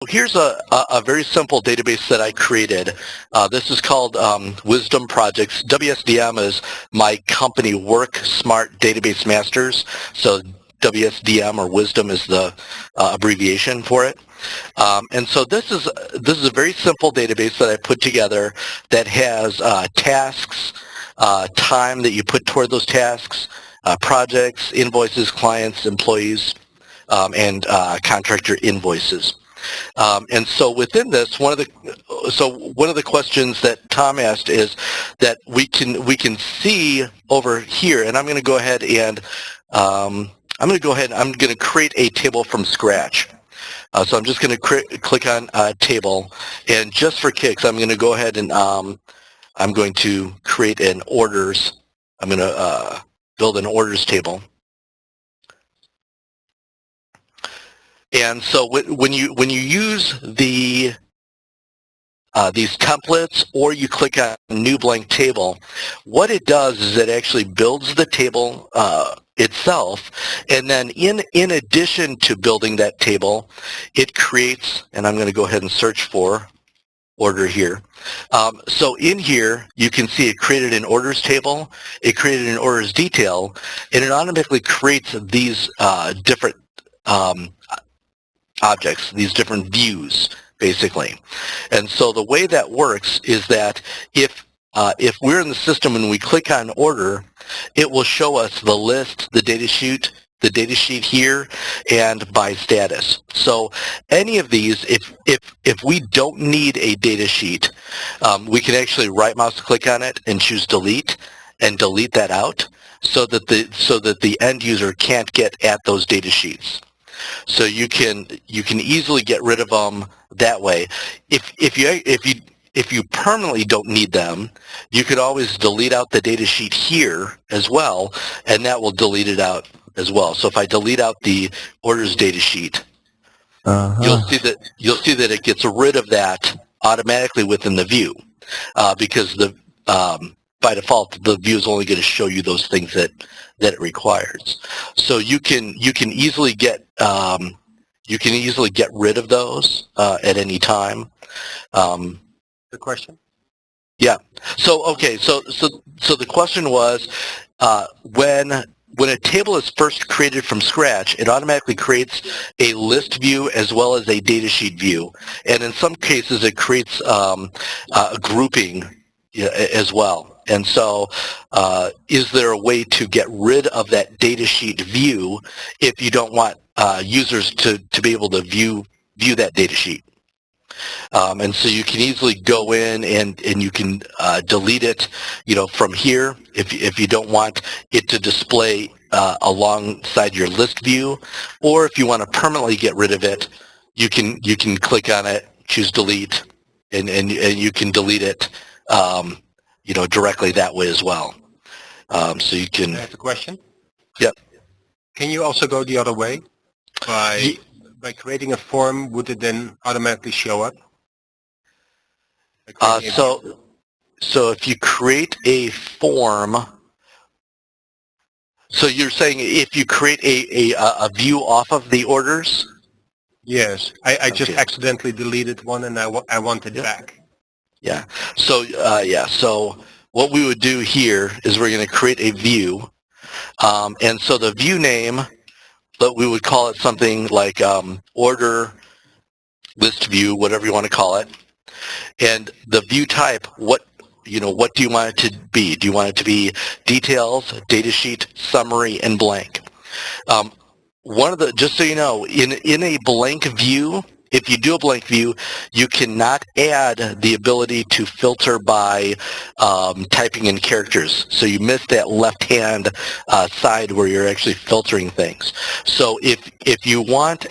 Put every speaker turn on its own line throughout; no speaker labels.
here's a very simple database that I created. This is called Wisdom Projects. WSDM is my company Work Smart Database Masters. So WSDM, or Wisdom, is the abbreviation for it. And so this is a very simple database that I put together that has tasks, time that you put toward those tasks, projects, invoices, clients, employees, and contractor invoices. And so within this, one of the questions that Tom asked is that we can see over here, and I'm going to go ahead and I'm going to create a table from scratch. So I'm just going to click on table, and just for kicks, I'm going to go ahead and I'm going to create an orders. I'm going to build an orders table. And so when you use these templates, or you click on new blank table, what it does is it actually builds the table itself, and then in addition to building that table, it creates, and I'm going to go ahead and search for order here. So in here, you can see it created an orders table, it created an orders detail, and it automatically creates these different objects, these different views, basically. And so the way that works is that if we're in the system and we click on order, it will show us the list, the data sheet here, and by status. So any of these, if we don't need a data sheet, we can actually right mouse click on it and choose delete, and delete that out, so that the end user can't get at those data sheets. So you can easily get rid of them that way. If you permanently don't need them, you could always delete out the data sheet here as well, and that will delete it out as well. So if I delete out the orders data sheet, you'll see that it gets rid of that automatically within the view, because by default the view is only going to show you those things that it requires. So you can easily get rid of those at any time.
The question?
Yeah. So okay. So the question was, when a table is first created from scratch, it automatically creates a list view as well as a datasheet view, and in some cases it creates a grouping as well. And so, is there a way to get rid of that datasheet view if you don't want users to be able to view that datasheet? And so you can easily go in and you can delete it, from here if you don't want it to display alongside your list view, or if you want to permanently get rid of it, you can click on it, choose delete, and you can delete it, directly that way as well. So you can.
I have a question.
Yep.
Can you also go the other way? By creating a form, would it then automatically show up?
So if you create a form, so you're saying if you create a view off of the orders?
Yes, I just accidentally deleted one, and I want it back.
Yeah. So so what we would do here is we're going to create a view, and so the view name, but we would call it something like order list view, whatever you want to call it. And the view type, what do you want it to be? Do you want it to be details, datasheet, summary, and blank? Just so you know, in a blank view, if you do a blank view, you cannot add the ability to filter by typing in characters. So you miss that left-hand side where you're actually filtering things. So if you want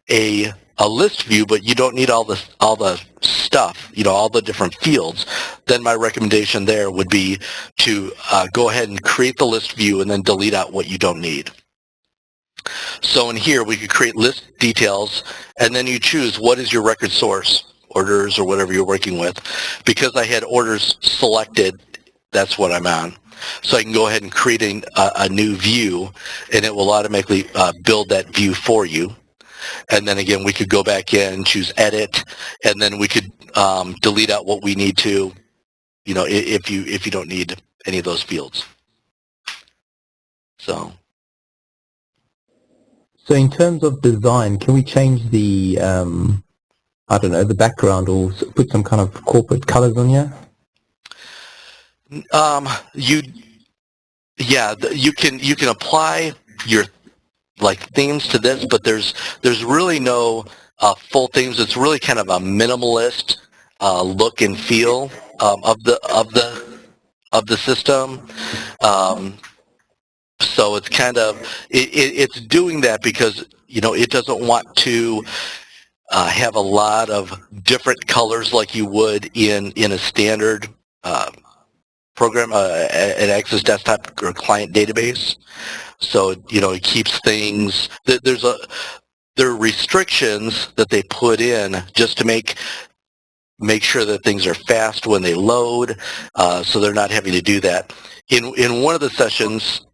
a list view, but you don't need all the stuff, all the different fields, then my recommendation there would be to go ahead and create the list view and then delete out what you don't need. So in here, we could create list details, and then you choose what is your record source, orders or whatever you're working with. Because I had orders selected, that's what I'm on. So I can go ahead and create a new view, and it will automatically build that view for you. and then again we could go back in, choose edit, and then we could delete out what we need to, if you don't need any of those fields. So
in terms of design, can we change the I don't know, the background, or put some kind of corporate colors on here?
You can apply your themes to this, but there's really no full themes. It's really kind of a minimalist look and feel of the system. So it's kind of it's doing that because it doesn't want to have a lot of different colors like you would in a standard program, an Access desktop or client database. So it keeps things. There are restrictions that they put in just to make sure that things are fast when they load, so they're not having to do that. In one of the sessions,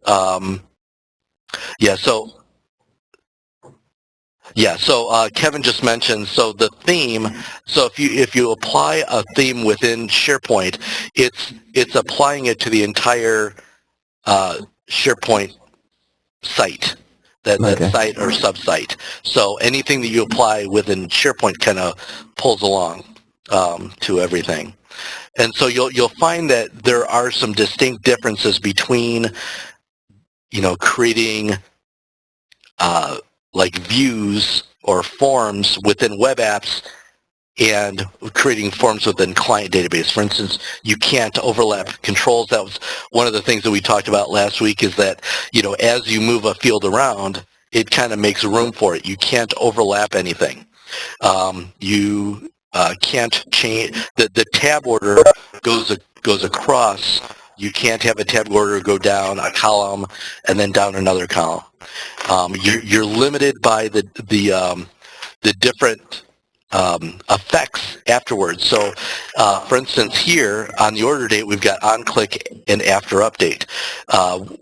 so Kevin just mentioned, so the theme, so if you apply a theme within SharePoint, it's applying it to the entire SharePoint site, that site or sub-site. So anything that you apply within SharePoint kind of pulls along to everything. And so you'll find that there are some distinct differences between, creating views or forms within web apps and creating forms within client database. For instance, you can't overlap controls. That was one of the things that we talked about last week, is that, as you move a field around, it kind of makes room for it. You can't overlap anything. You can't change, the tab order goes across. You can't have a tab order go down a column and then down another column. You're limited by the different effects afterwards. So, for instance, here on the order date, we've got on-click and after update.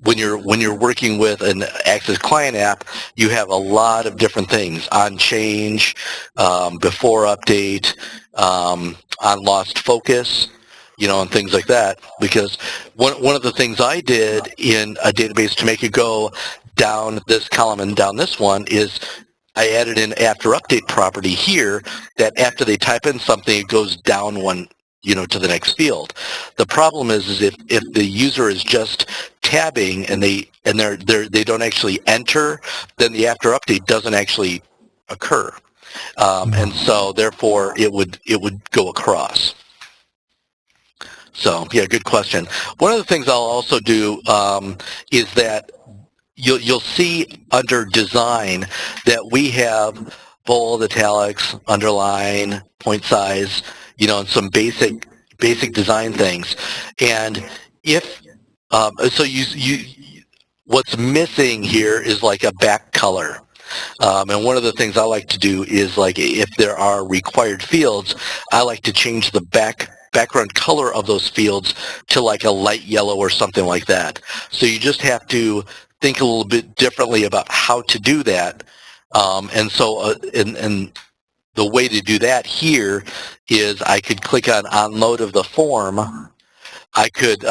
When you're working with an Access client app, you have a lot of different things: on change, before update, on lost focus, and things like that. Because one of the things I did in a database to make it go down this column and down this one is I added an after update property here, that after they type in something, it goes down one, to the next field. The problem is if the user is just tabbing and they don't actually enter, then the after update doesn't actually occur, and so therefore it would go across. So yeah, good question. One of the things I'll also do is that you'll see under design that we have bold, italics, underline, point size, and some basic design things. And if so, what's missing here is a back color. And one of the things I like to do is, if there are required fields, I like to change the background color of those fields to a light yellow or something like that. So you just have to think a little bit differently about how to do that. And so and the way to do that here is I could click on load of the form. I could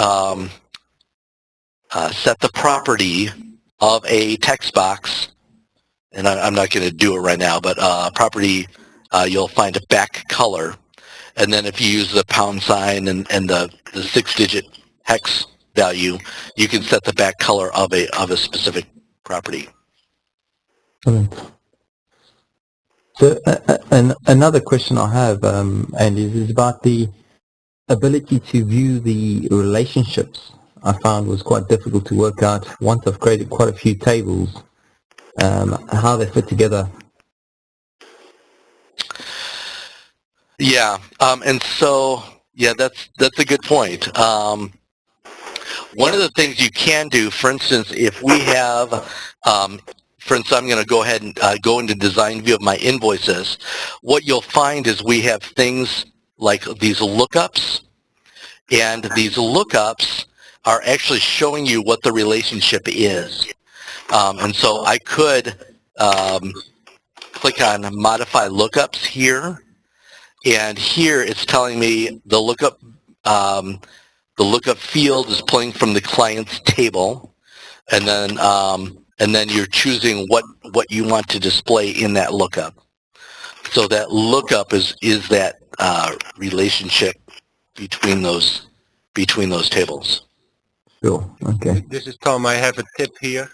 set the property of a text box, and I'm not going to do it right now, but property, you'll find a back color. And then if you use the pound sign and the 6-digit hex value, you can set the back color of a specific property.
Brilliant. So another question I have, Andy, is about the ability to view the relationships. I found was quite difficult to work out once I've created quite a few tables, how they fit together.
Yeah, and so that's a good point. One of the things you can do, for instance, if we have, for instance, I'm going to go ahead and go into design view of my invoices. What you'll find is we have things like these lookups, and these lookups are actually showing you what the relationship is. And so I could click on Modify Lookups here, and here it's telling me the lookup field is pulling from the client's table, and then you're choosing what you want to display in that lookup. So that lookup is that relationship between those tables.
Sure. Okay.
This is Tom. I have a tip here.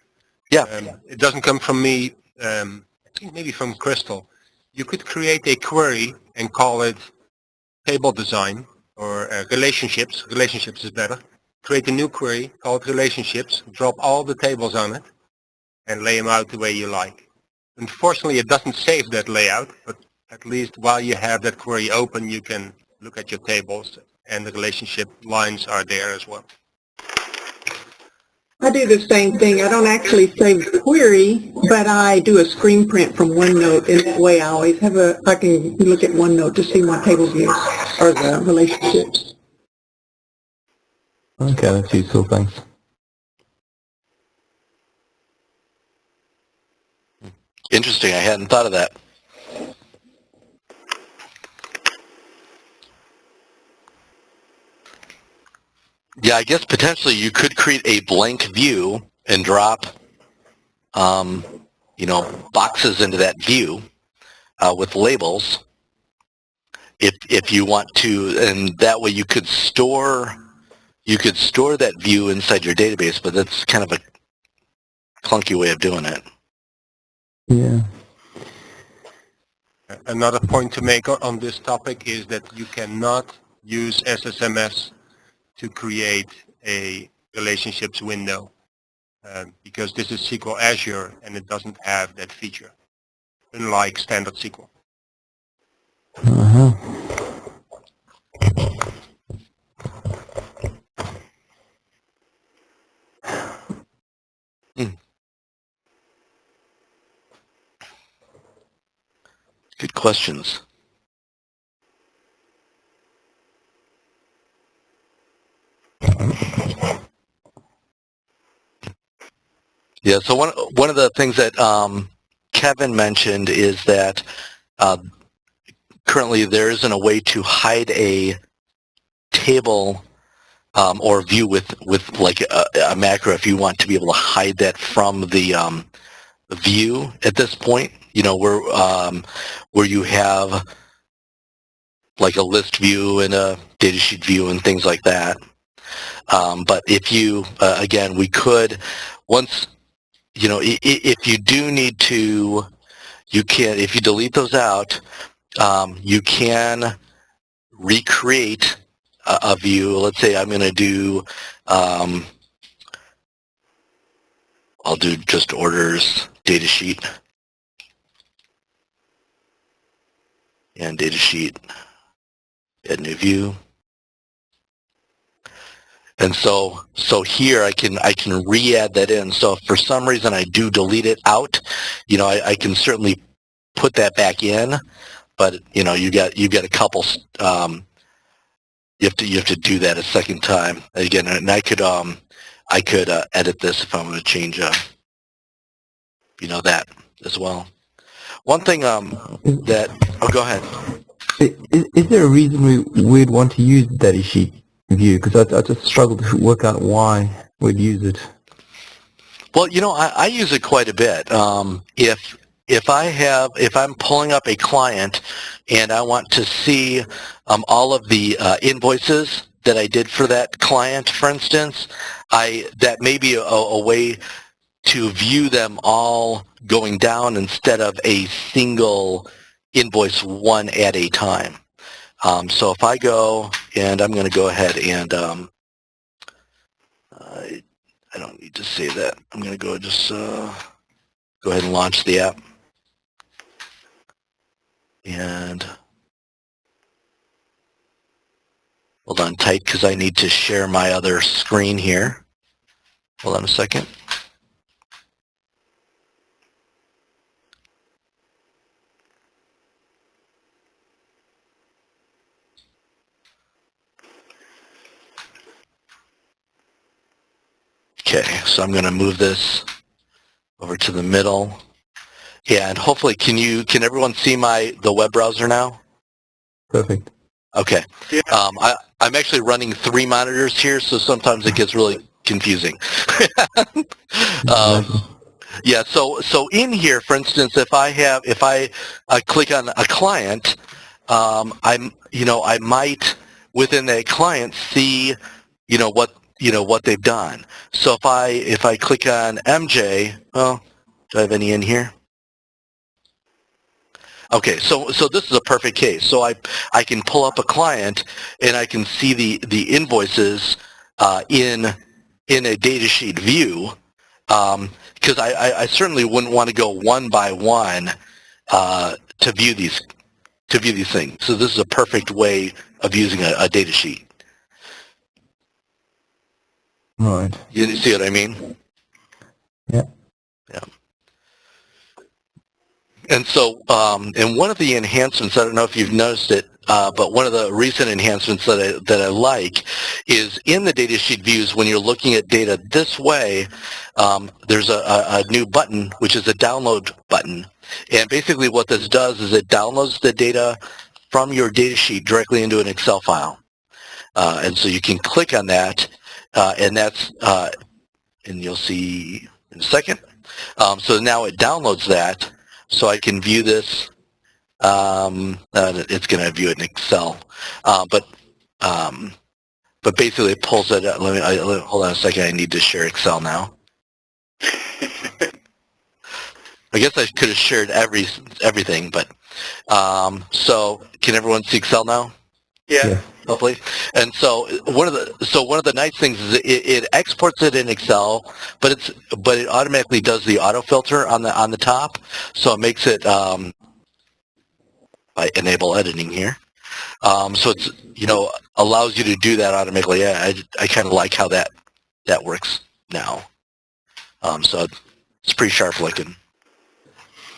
Yeah.
It doesn't come from me. I think maybe from Crystal. You could create a query and call it table design or relationships. Relationships is better. Create a new query, call it relationships, drop all the tables on it, and lay them out the way you like. Unfortunately, it doesn't save that layout, but at least while you have that query open, you can look at your tables, and the relationship lines are there as well.
I do the same thing. I don't actually save the query, but I do a screen print from OneNote. In that way, I always have I can look at OneNote to see my table views or the relationships.
Okay, that's useful. Thanks.
Interesting. I hadn't thought of that. Yeah, I guess potentially you could create a blank view and drop, boxes into that view with labels, if you want to, and that way you could store that view inside your database. But that's kind of a clunky way of doing it.
Yeah.
Another point to make on this topic is that you cannot use SSMS to create a relationships window because this is SQL Azure and it doesn't have that feature, unlike standard SQL.
Uh-huh.
Good questions. Yeah, so one of the things that Kevin mentioned is that currently there isn't a way to hide a table or view with like a macro if you want to be able to hide that from the view at this point. Where you have like a list view and a datasheet view and things like that. But if you again, we could once. If you do need to, you can, if you delete those out, you can recreate a view. Let's say I'm going to do, I'll do just orders, datasheet, and datasheet, add new view. And so here I can re-add that in. So if for some reason I do delete it out, I can certainly put that back in. But you got a couple. You have to do that a second time again. And I could edit this if I want to change that as well. One thing that go ahead.
Is there a reason we'd want to use the datasheet view? Because I just struggle to work out why we'd use it.
Well, I use it quite a bit. If I'm pulling up a client and I want to see all of the invoices that I did for that client, for instance, that may be a way to view them all going down instead of a single invoice one at a time. So if I go, and I'm going to go ahead and I don't need to say that. I'm going to go go ahead and launch the app. And hold on tight because I need to share my other screen here. Hold on a second. Okay, so I'm going to move this over to the middle. And hopefully, can everyone see the web browser now?
Perfect.
Okay.
Yeah.
I'm actually running 3 monitors here, so sometimes it gets really confusing.
Exactly.
Yeah. So in here, for instance, if I click on a client, I might within that client see, what they've done. So if I click on MJ, well, do I have any in here? Okay, so this is a perfect case. So I can pull up a client and I can see the invoices in a datasheet view, because I certainly wouldn't want to go one by one to view these things. So this is a perfect way of using a datasheet.
Right.
You see what I mean?
Yeah.
Yeah. And so, and one of the enhancements, I don't know if you've noticed it, but one of the recent enhancements that I like is in the datasheet views, when you're looking at data this way, there's a new button, which is a download button. And basically what this does is it downloads the data from your datasheet directly into an Excel file. And so you can click on that, and that's, and you'll see in a second. So now it downloads that. So I can view this. It's going to view it in Excel, but basically it pulls it up. Hold on a second. I need to share Excel now. I guess I could have shared everything, but so can everyone see Excel now?
Yeah.
Hopefully. And so one of the nice things is it exports it in Excel, but it automatically does the auto filter on the top, so it makes it. I enable editing here, so it's allows you to do that automatically. Yeah, I kind of like how that works now. So it's pretty sharp looking.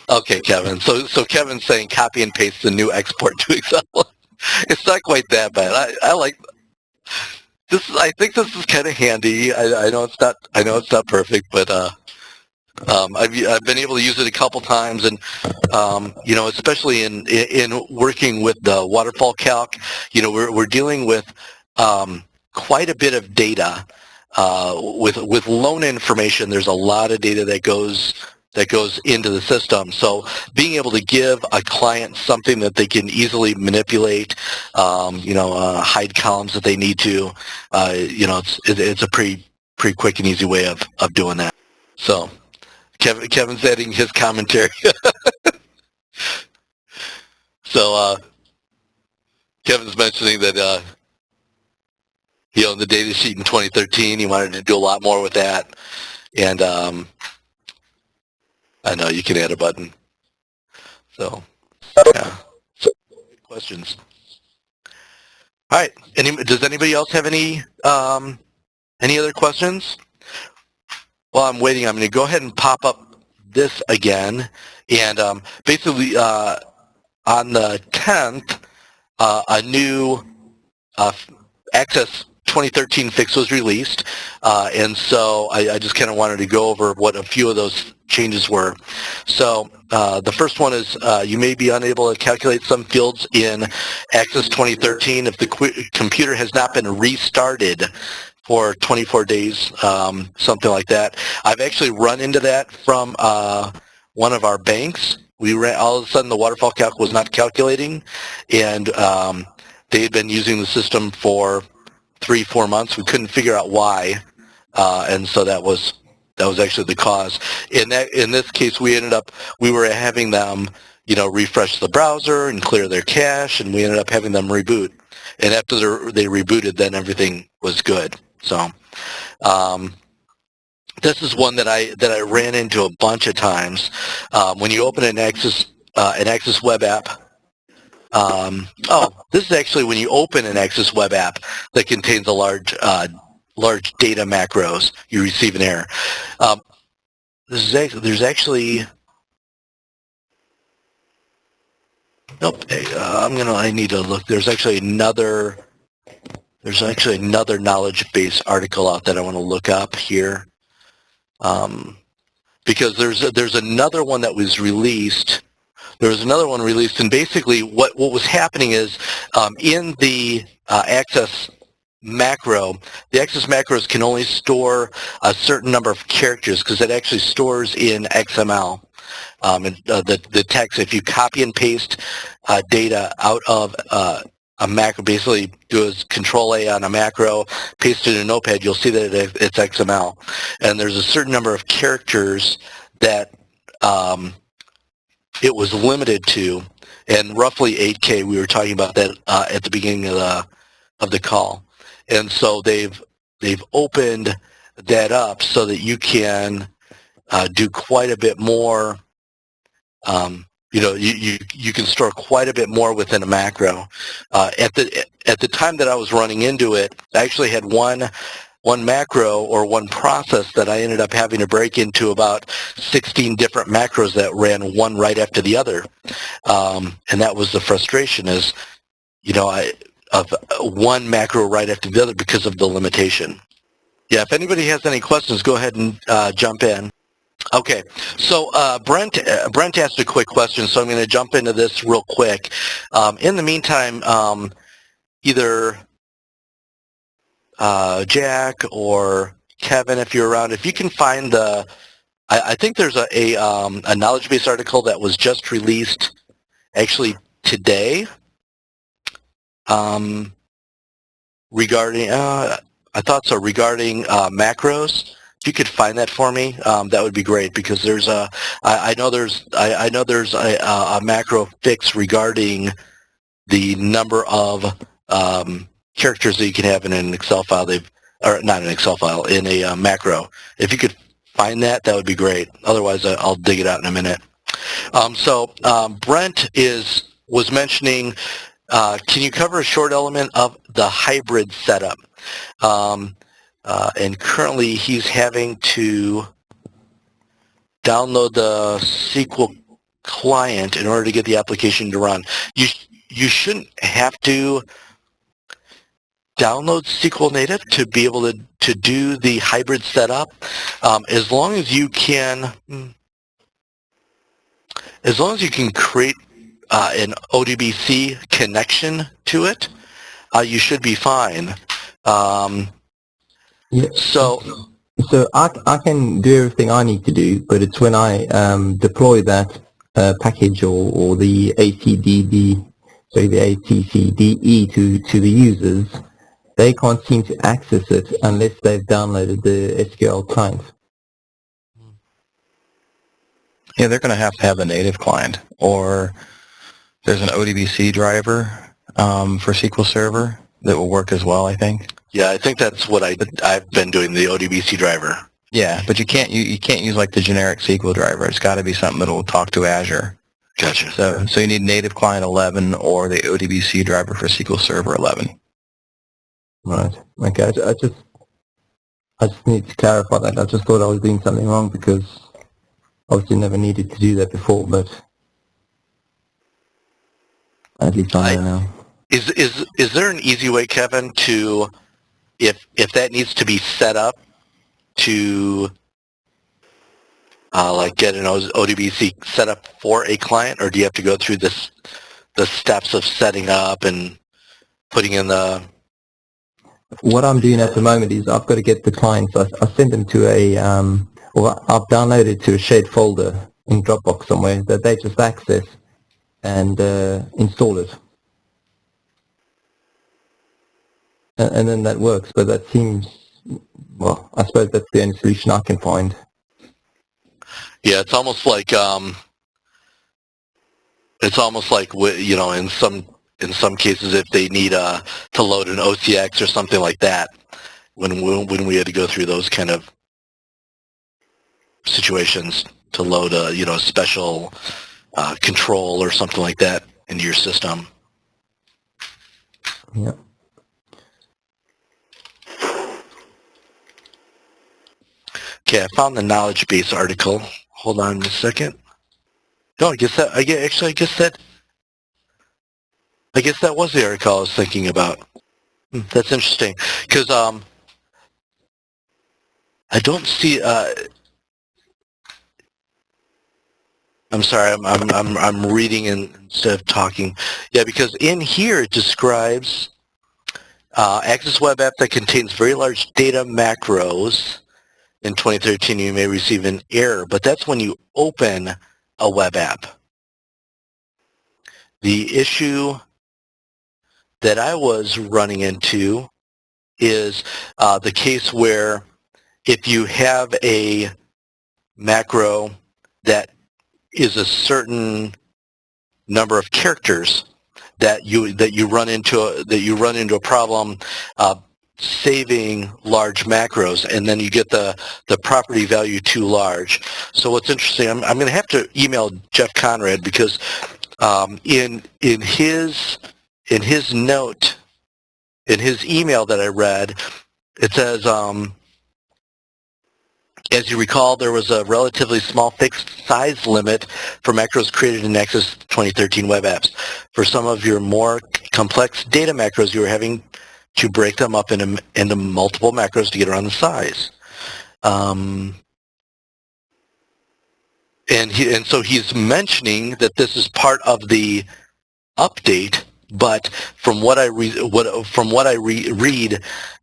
Okay, Kevin. So Kevin's saying copy and paste the new export to Excel. It's not quite that bad. I like this. I think this is kind of handy. I know it's not. I know it's not perfect, but I've been able to use it a couple times, and especially in working with the waterfall calc, we're dealing with quite a bit of data. With loan information, there's a lot of data that goes into the system. So being able to give a client something that they can easily manipulate, hide columns that they need to, it's a pretty quick and easy way of doing that. So Kevin's adding his commentary. So Kevin's mentioning that he owned the data sheet in 2013. He wanted to do a lot more with that. And I know you can add a button. So, yeah. So, questions? All right. Does anybody else have any other questions? While I'm waiting, I'm going to go ahead and pop up this again. And basically, on the 10th, a new Access 2013 fix was released, and so I just kind of wanted to go over what a few of those changes were. So the first one is you may be unable to calculate some fields in Access 2013 if the computer has not been restarted for 24 days, something like that. I've actually run into that from one of our banks. All of a sudden the waterfall calc was not calculating, and they had been using the system for 3-4 months. We couldn't figure out why, and so that was actually the cause. In this case, we were having them, refresh the browser and clear their cache, and we ended up having them reboot. And after they rebooted, then everything was good. So this is one that I ran into a bunch of times. When you open an Access web app. This is actually when you open an Access web app that contains a large data macros, you receive an error. There's actually. Nope. I need to look. There's actually another knowledge base article out that I want to look up here. because there's another one that was released. There was another one released, and basically what was happening is in the Access macro, the Access macros can only store a certain number of characters because it actually stores in XML. And the text, if you copy and paste data out of a macro, basically do a Control A on a macro, paste it in a notepad, you'll see that it's XML. And there's a certain number of characters that it was limited to, and roughly 8K. We were talking about that at the beginning of the call. And so they've opened that up so that you can do quite a bit more. You can store quite a bit more within a macro. At the time that I was running into it, I actually had one macro or one process that I ended up having to break into about 16 different macros that ran one right after the other. And that was the frustration is, of one macro right after the other because of the limitation. Yeah, if anybody has any questions, go ahead and jump in. Okay, so Brent asked a quick question, so I'm going to jump into this real quick. In the meantime, either Jack or Kevin, if you're around, if you can find I think there's a knowledge base article that was just released actually today regarding, regarding macros. If you could find that for me, that would be great because there's I know there's a macro fix regarding the number of characters that you can have in an Excel file. Or not an Excel file, in a macro. If you could find that, that would be great. Otherwise, I'll dig it out in a minute. Brent was mentioning, can you cover a short element of the hybrid setup? And currently, he's having to download the SQL client in order to get the application to run. You shouldn't have to download SQL Native to be able to do the hybrid setup. As long as you can create an ODBC connection to it, you should be fine.
Yeah. So I can do everything I need to do, but it's when I deploy that package or the ACCDE to the users, they can't seem to access it unless they've downloaded the SQL client.
Yeah, they're going to have the native client, or there's an ODBC driver for SQL Server that will work as well, I think.
Yeah, I think that's what I've been doing, the ODBC driver.
Yeah, but you can't use like the generic SQL driver. It's got to be something that will talk to Azure.
Gotcha.
So you need native client 11 or the ODBC driver for SQL Server 11.
Right. Okay. I just need to clarify that. I just thought I was doing something wrong because obviously never needed to do that before, but at least I know now.
Is there an easy way, Kevin, to if that needs to be set up to like get an ODBC set up for a client, or do you have to go through the steps of setting up and putting in the...
What I'm doing at the moment is I've got to get the clients. I send them to I've downloaded to a shared folder in Dropbox somewhere that they just access and install it. And then that works, but that seems, well, I suppose that's the only solution I can find.
Yeah, it's almost like in some cases if they need to load an OCX or something like that, when we had to go through those kind of situations to load a special control or something like that into your system.
Yeah.
Okay, I found the knowledge base article. Hold on a second. No, I guess that was the article I was thinking about. That's interesting because I don't see I'm sorry, I'm reading instead of talking. Yeah, because in here it describes Access Web App that contains very large data macros. In 2013, you may receive an error, but that's when you open a web app. The issue that I was running into is the case where if you have a macro that is a certain number of characters, that you run into a problem saving large macros, and then you get the property value too large. So what's interesting, I'm going to have to email Jeff Conrad, because in his note, in his email that I read, it says, as you recall, there was a relatively small fixed size limit for macros created in Access 2013 web apps. For some of your more complex data macros, you were having to break them up into multiple macros to get around the size. And so he's mentioning that this is part of the update, but from what I read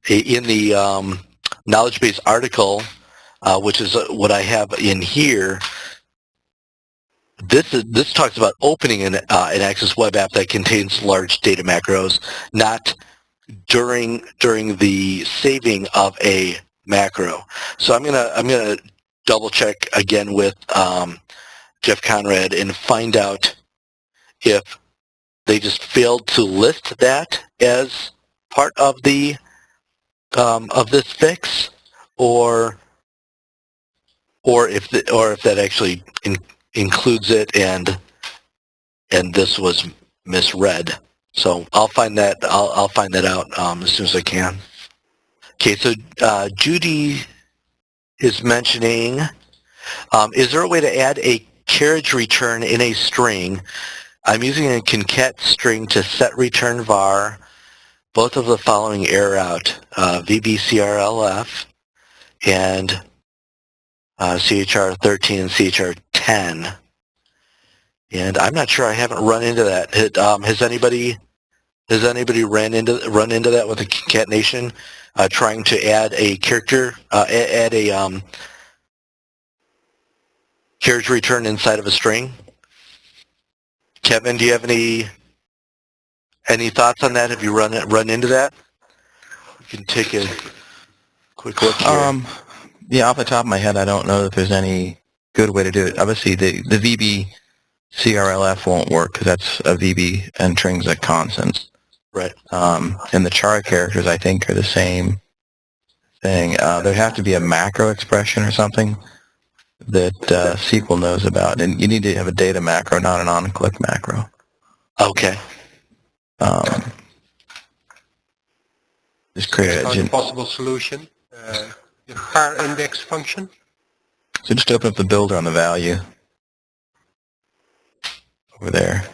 in the knowledge base article, which is what I have in here, this talks about opening an Access web app that contains large data macros, not during the saving of a macro. So I'm gonna double check again with Jeff Conrad and find out if they just failed to list that as part of the of this fix, or if that actually includes it and this was misread. So I'll find that out as soon as I can. Okay, so Judy is mentioning, is there a way to add a carriage return in a string? I'm using a concat string to set return var. Both of the following error out, VBCRLF and CHR13 and CHR10. And I'm not sure, I haven't run into that. Has anybody run into that with a concatenation, trying to add a character, add a carriage return inside of a string? Kevin, do you have any thoughts on that? Have you run into that? We can take a quick look here.
Yeah, off the top of my head, I don't know that there's any good way to do it. Obviously, the VB CRLF won't work because that's a VB intrinsic constant.
Right.
And the char characters, I think, are the same thing. There'd have to be a macro expression or something that SQL knows about. And you need to have a data macro, not an on-click macro.
Okay.
Just create
a possible solution. The var index function.
So just open up the builder on the value over there,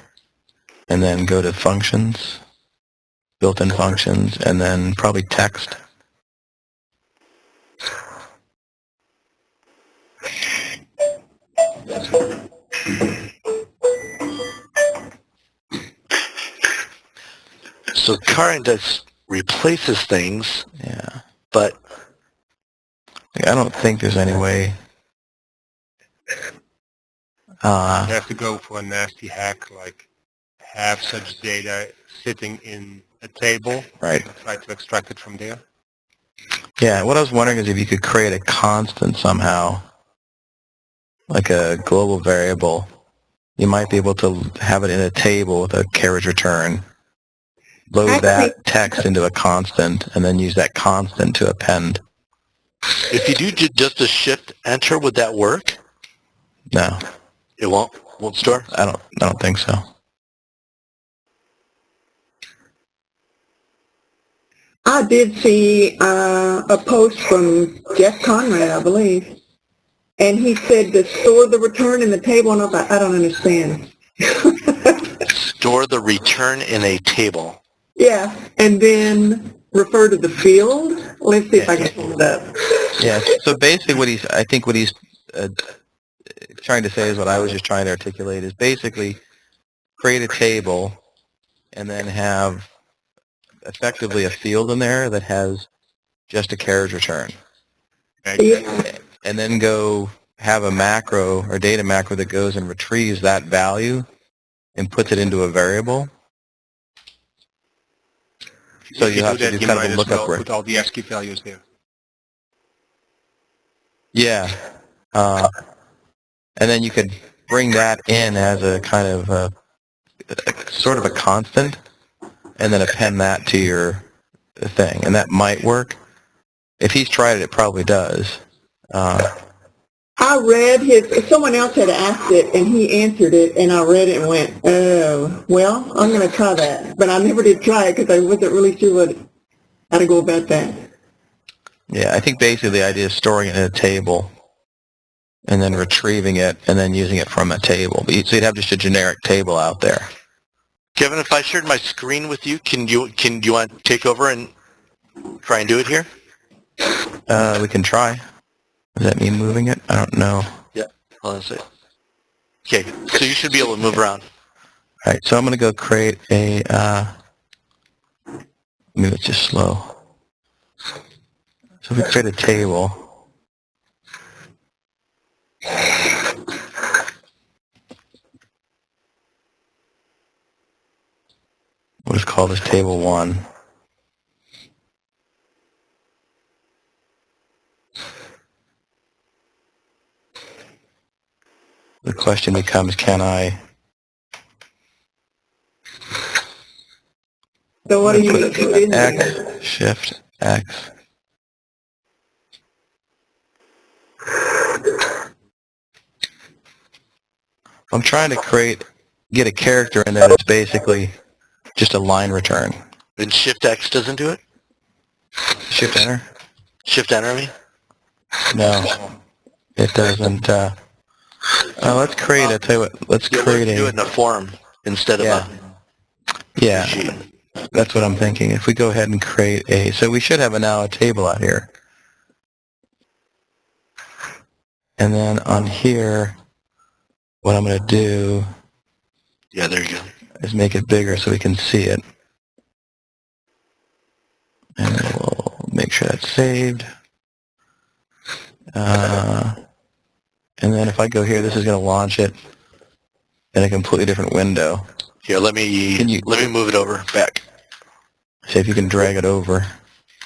and then go to functions, built-in functions, and then probably text.
So car index replaces things.
Yeah.
But
I don't think there's any way.
You have to go for a nasty hack, like have such data sitting in a table,
Right.
and try to extract it from there.
Yeah, what I was wondering is if you could create a constant somehow, like a global variable. You might be able to have it in a table with a carriage return, load that text into a constant, and then use that constant to append.
if you do just a shift enter, would that work?
No.
It won't store?
I don't think so.
I did see a post from Jeff Conrad, I believe, and he said to store the return in the table, and I thought, I don't understand.
Store the return in a table.
Yeah, and then refer to the field. Let's see if I can pull it up.
Yeah. So basically, what he's trying to say is what I was just trying to articulate is basically create a table and then have effectively a field in there that has just a carriage return.
Yeah.
And then go have a macro or data macro that goes and retrieves that value and puts it into a variable. So you have to do kind of a lookup record.
Put all the ASCII values there.
Yeah. And then you could bring that in as a kind of a sort of a constant and then append that to your thing. And that might work. If he's tried it, it probably does.
I read someone else had asked it, and he answered it, and I read it and went, oh, well, I'm going to try that. But I never did try it because I wasn't really sure how to go about that.
Yeah, I think basically the idea is storing it in a table and then retrieving it and then using it from a table. So you'd have just a generic table out there.
Kevin, if I shared my screen with you, do you want to take over and try and do it here?
We can try. Does that mean moving it? I don't know.
Yeah. Hold on a second. Okay, so you should be able to move around.
All right, so I'm going to go create a, maybe it's just slow. So if we create a table, we'll just call this table 1. The question becomes, can I
So what do you put in there?
X, Shift, X. I'm trying to get a character in there that's basically just a line return.
And Shift X doesn't do it?
Shift Enter?
Shift Enter, I mean?
No, it doesn't. Let's create a, tell you what, let's create
do it in a form instead of a sheet.
That's what I'm thinking. If we go ahead and create so we should have now a table out here. And then on here, what I'm going to do
Yeah, there you go.
is make it bigger so we can see it. And we'll make sure that's saved. And then if I go here, this is going to launch it in a completely different window.
Here, let me move it over back.
See if you can drag it over.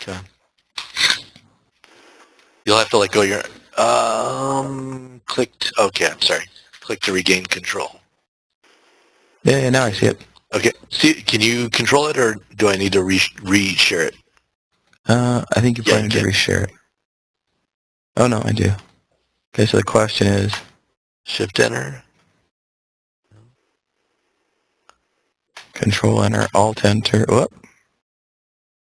Okay. You'll have to let go your okay, I'm sorry. Click to regain control.
Yeah, now I see it.
Okay. See, can you control it, or do I need to re-share it?
I think you probably need to reshare it. Oh no, I do. Okay, so the question is
Shift Enter.
Control Enter, Alt Enter. Whoop.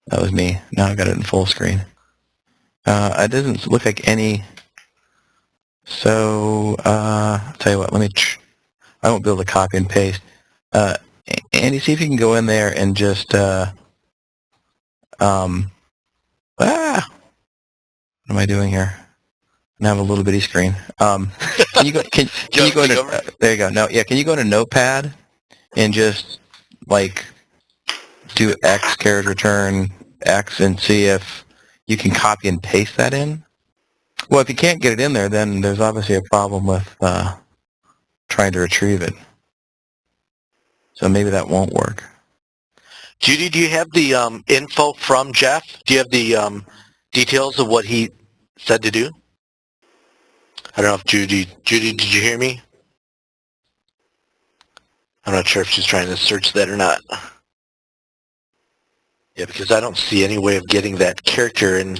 That was me. Now I've got it in full screen. It doesn't look like any. So I'll tell you what. I won't be able to copy and paste. Andy, see if you can go in there and just what am I doing here? I have a little bitty screen. Can you go? Can you go into? There you go. No, yeah. Can you go into Notepad and just like do X carriage return X and see if you can copy and paste that in? Well, if you can't get it in there, then there's obviously a problem with trying to retrieve it. So maybe that won't work.
Judy, do you have the info from Jeff? Do you have the details of what he said to do? I don't know if Judy, did you hear me? I'm not sure if she's trying to search that or not. Yeah, because I don't see any way of getting that character in.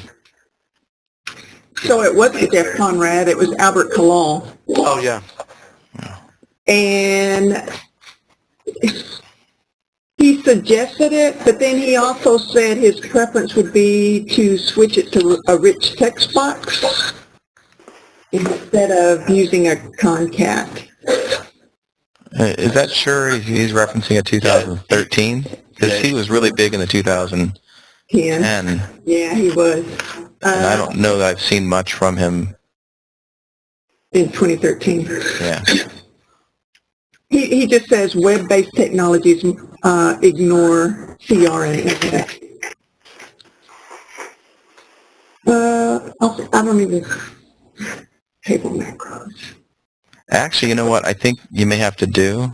So it wasn't Jeff Conrad, it was Albert Kalal.
Oh, yeah.
And he suggested it, but then he also said his preference would be to switch it to a rich text box instead of using a concat.
Is that sure he's referencing a 2013? Because he was really big in the 2010.
Yeah, he was.
And I don't know that I've seen much from him
in 2013.
Yeah.
He just says web-based technologies ignore CR and internet. I don't even table macros.
Actually, you know what I think you may have to do?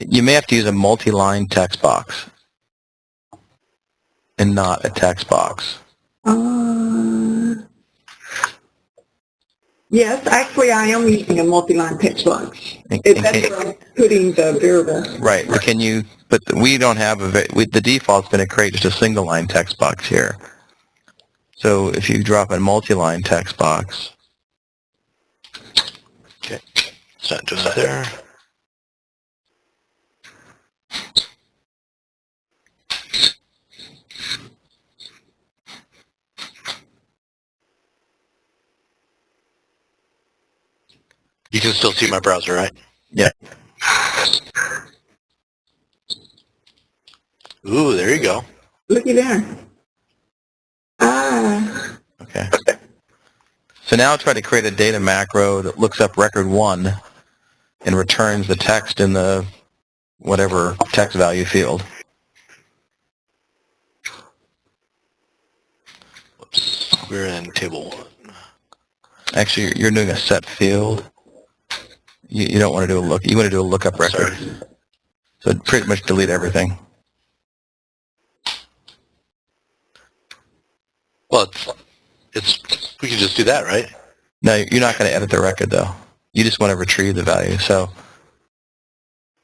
You may have to use a multi-line text box and not a text box.
Yes, actually I am using a multi-line text box.
And
That's where I'm putting the variable.
right, but but we don't have the default's going to create just a single line text box here. So if you drop a multi-line text box,
Okay, it's not doing it there. You can still see my browser, right?
yeah,
Ooh, there you go.
Looky there. Ah,
okay. So now try to create a data macro that looks up record 1 and returns the text in the whatever text value field.
Whoops, we're in table 1.
Actually, you're doing a set field. You don't want to do a look. You want to do a lookup record.
Sorry.
So pretty much delete everything.
Well, we can just do that, right?
No, you're not going to edit the record though. You just want to retrieve the value. So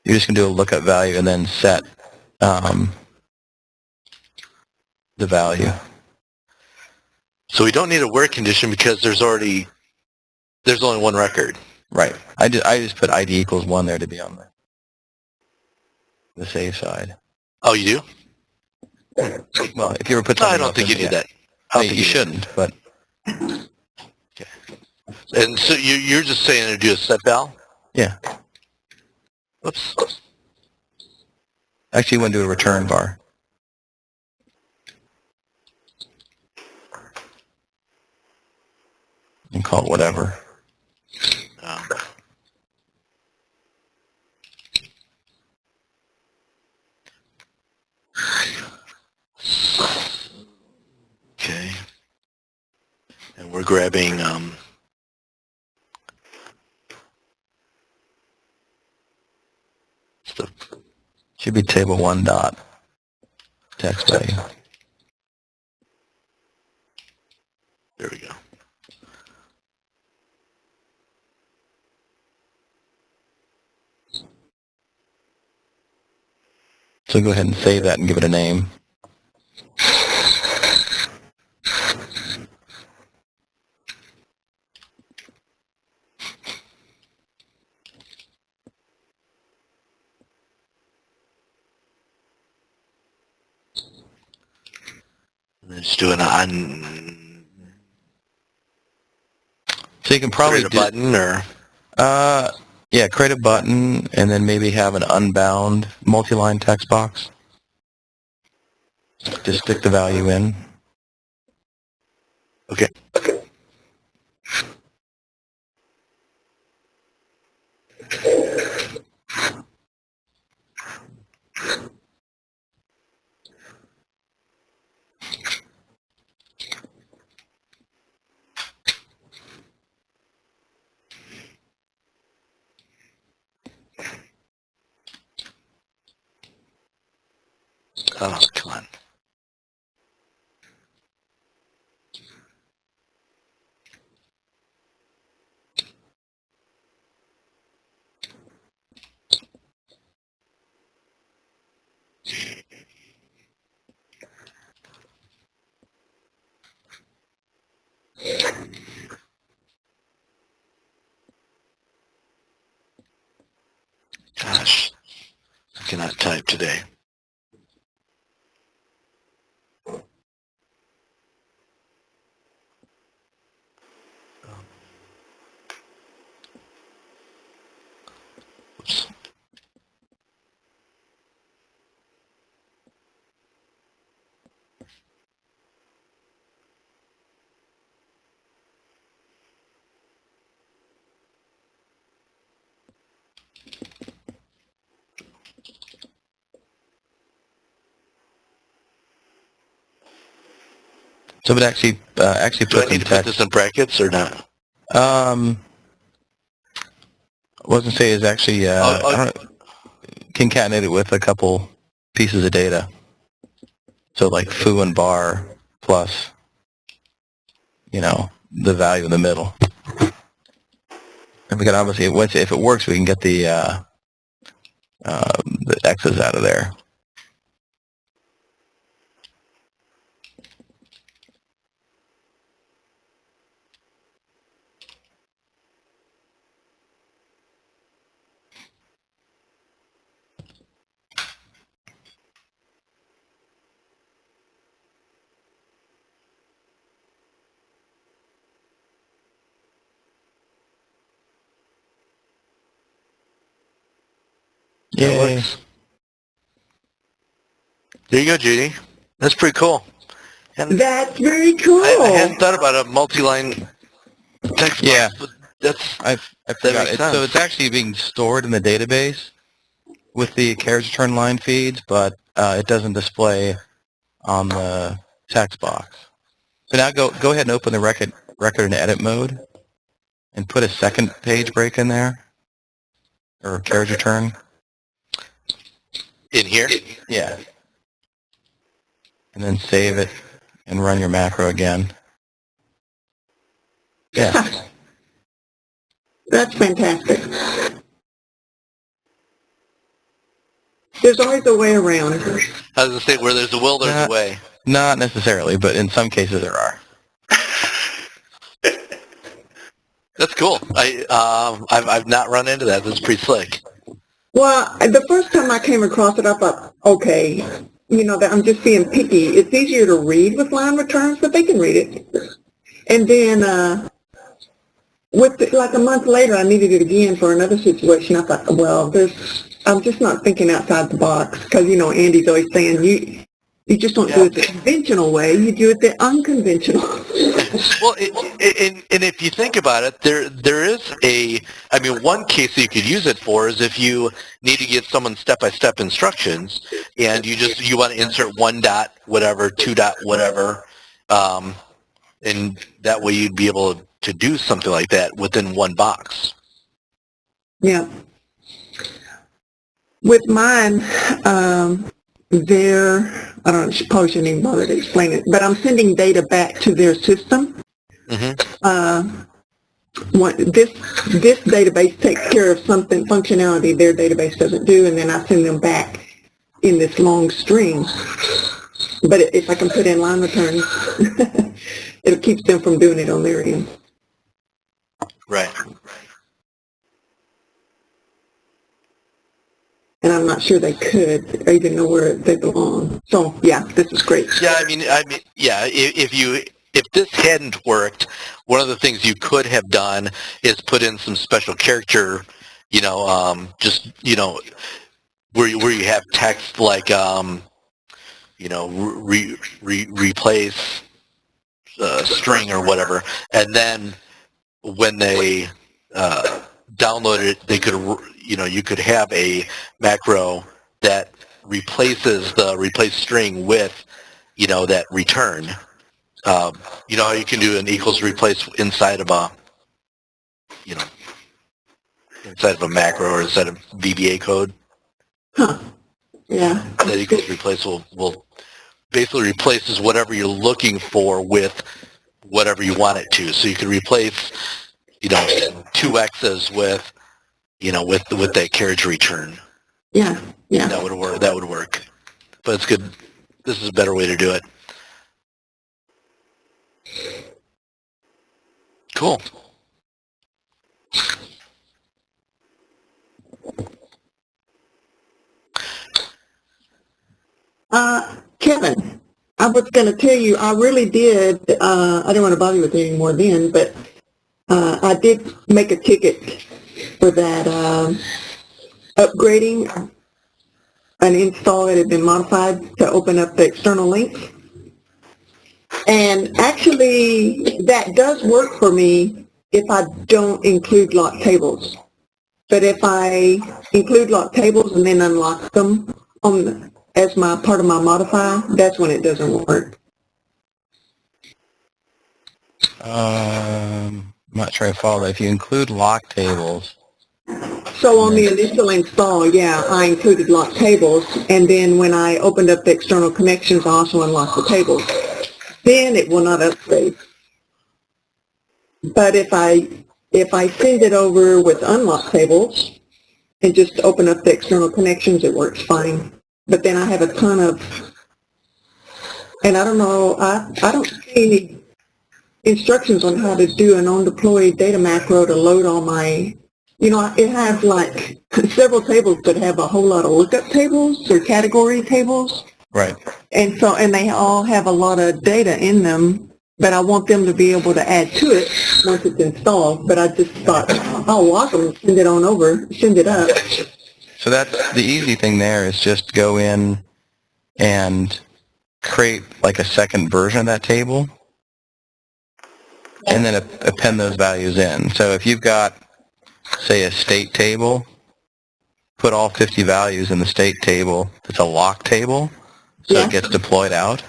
you're just going to do a lookup value and then set the value.
So we don't need a where condition because there's only one record.
Right. I just put ID equals 1 there to be on the safe side.
Oh, you do?
Well, if you ever put
No,
something
I don't
else
think
in,
you need
yeah.
that. I don't
You
think
shouldn't, but
Okay. And so you're just saying to do a set val?
yeah.
Whoops.
Actually, you want to do a return bar. And call it whatever.
Um, okay. And we're grabbing stuff.
Should be table 1 dot text value.
There we go.
So go ahead and save that and give it a name.
And then just do an on.
So you can probably
Create a button or.
yeah, create a button and then maybe have an unbound multi-line text box. Just stick the value in.
Okay. Oh, come on. Gosh, I cannot type today. Oops.
So it actually
Do I
puts in
need to put
text.
this in brackets or not?
I wasn't say is actually I don't concatenate it with a couple pieces of data. So like foo and bar plus, the value in the middle. And we can obviously, if it works, we can get the X's out of there.
That works. There you go, Judy. That's pretty cool. And
That's very cool.
I hadn't thought about a multi-line text
Yeah.
box, but
I forgot.
makes sense.
So it's actually being stored in the database with the carriage return line feeds, but it doesn't display on the text box. So now go ahead and open the record in edit mode and put a second page break in there, or carriage return.
in here.
Yeah. And then save it and run your macro again. Yeah.
That's fantastic. There's always a way around.
I was going to say, where there's a will, there's a way.
Not necessarily, but in some cases there are.
That's cool. I've not run into that. That's pretty slick.
Well, the first time I came across it, I thought, okay, that I'm just being picky. It's easier to read with line returns, but they can read it. And then like a month later, I needed it again for another situation. I thought, well, I'm just not thinking outside the box because, Andy's always saying you just don't do it the conventional way. You do it the unconventional.
Well, and if you think about it, there is one case that you could use it for is if you need to give someone step-by-step instructions and you want to insert 1 dot whatever, 2 dot whatever, and that way you'd be able to do something like that within one box.
Yeah. With mine, I don't know, probably shouldn't even bother to explain it, but I'm sending data back to their system. Mm-hmm. This database takes care of something functionality their database doesn't do, and then I send them back in this long string. But if I can put in line returns, it keeps them from doing it on their end.
Right.
And I'm not sure they could even know where they belong. So yeah, this is great.
Yeah, if this hadn't worked, one of the things you could have done is put in some special character, where you have text like, replace string or whatever, and then when they download it, they could, you could have a macro that replaces the replace string with, that return. You know how you can do an equals replace inside of a, inside of a macro or inside of VBA code?
Huh. Yeah.
That equals replace will basically replaces whatever you're looking for with whatever you want it to. So you can replace, 2 X's with, with that carriage return.
Yeah. Yeah.
That would work. But it's good. This is a better way to do it. Cool.
Kevin, I was going to tell you, I really did, I didn't want to bother you with it anymore then, but I did make a ticket for that upgrading an install that had been modified to open up the external links. And actually, that does work for me if I don't include lock tables. But if I include lock tables and then unlock them as my part of my modify, that's when it doesn't work.
I'm not sure I follow that. If you include lock tables,
So on the initial install, yeah, I included lock tables, and then when I opened up the external connections, I also unlocked the tables. Then it will not upgrade. But if I send it over with unlocked tables and just open up the external connections, it works fine. But then I have a ton of, and I don't know, I don't see any instructions on how to do an on-deploy data macro to load all my, you know, it has like several tables that have a whole lot of lookup tables or category tables.
right?
And so, and they all have a lot of data in them, but I want them to be able to add to it once it's installed. But I just thought, I'll lock them, send it on over, send it up.
So that's the easy thing there is just go in and create like a second version of that table and then append those values in. So if you've got, say, a state table, put all 50 values in the state table. It's a lock table, so
Yeah.
it gets deployed out.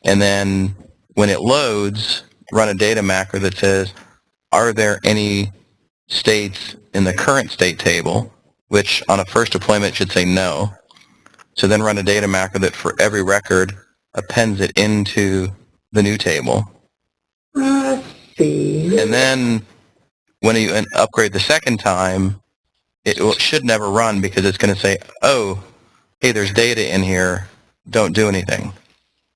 And then when it loads, run a data macro that says, are there any states in the current state table, which on a first deployment should say no. So then run a data macro that for every record appends it into the new table.
Let's see.
And then when you upgrade the second time, it should never run because it's going to say, oh, hey, there's data in here. Don't do anything.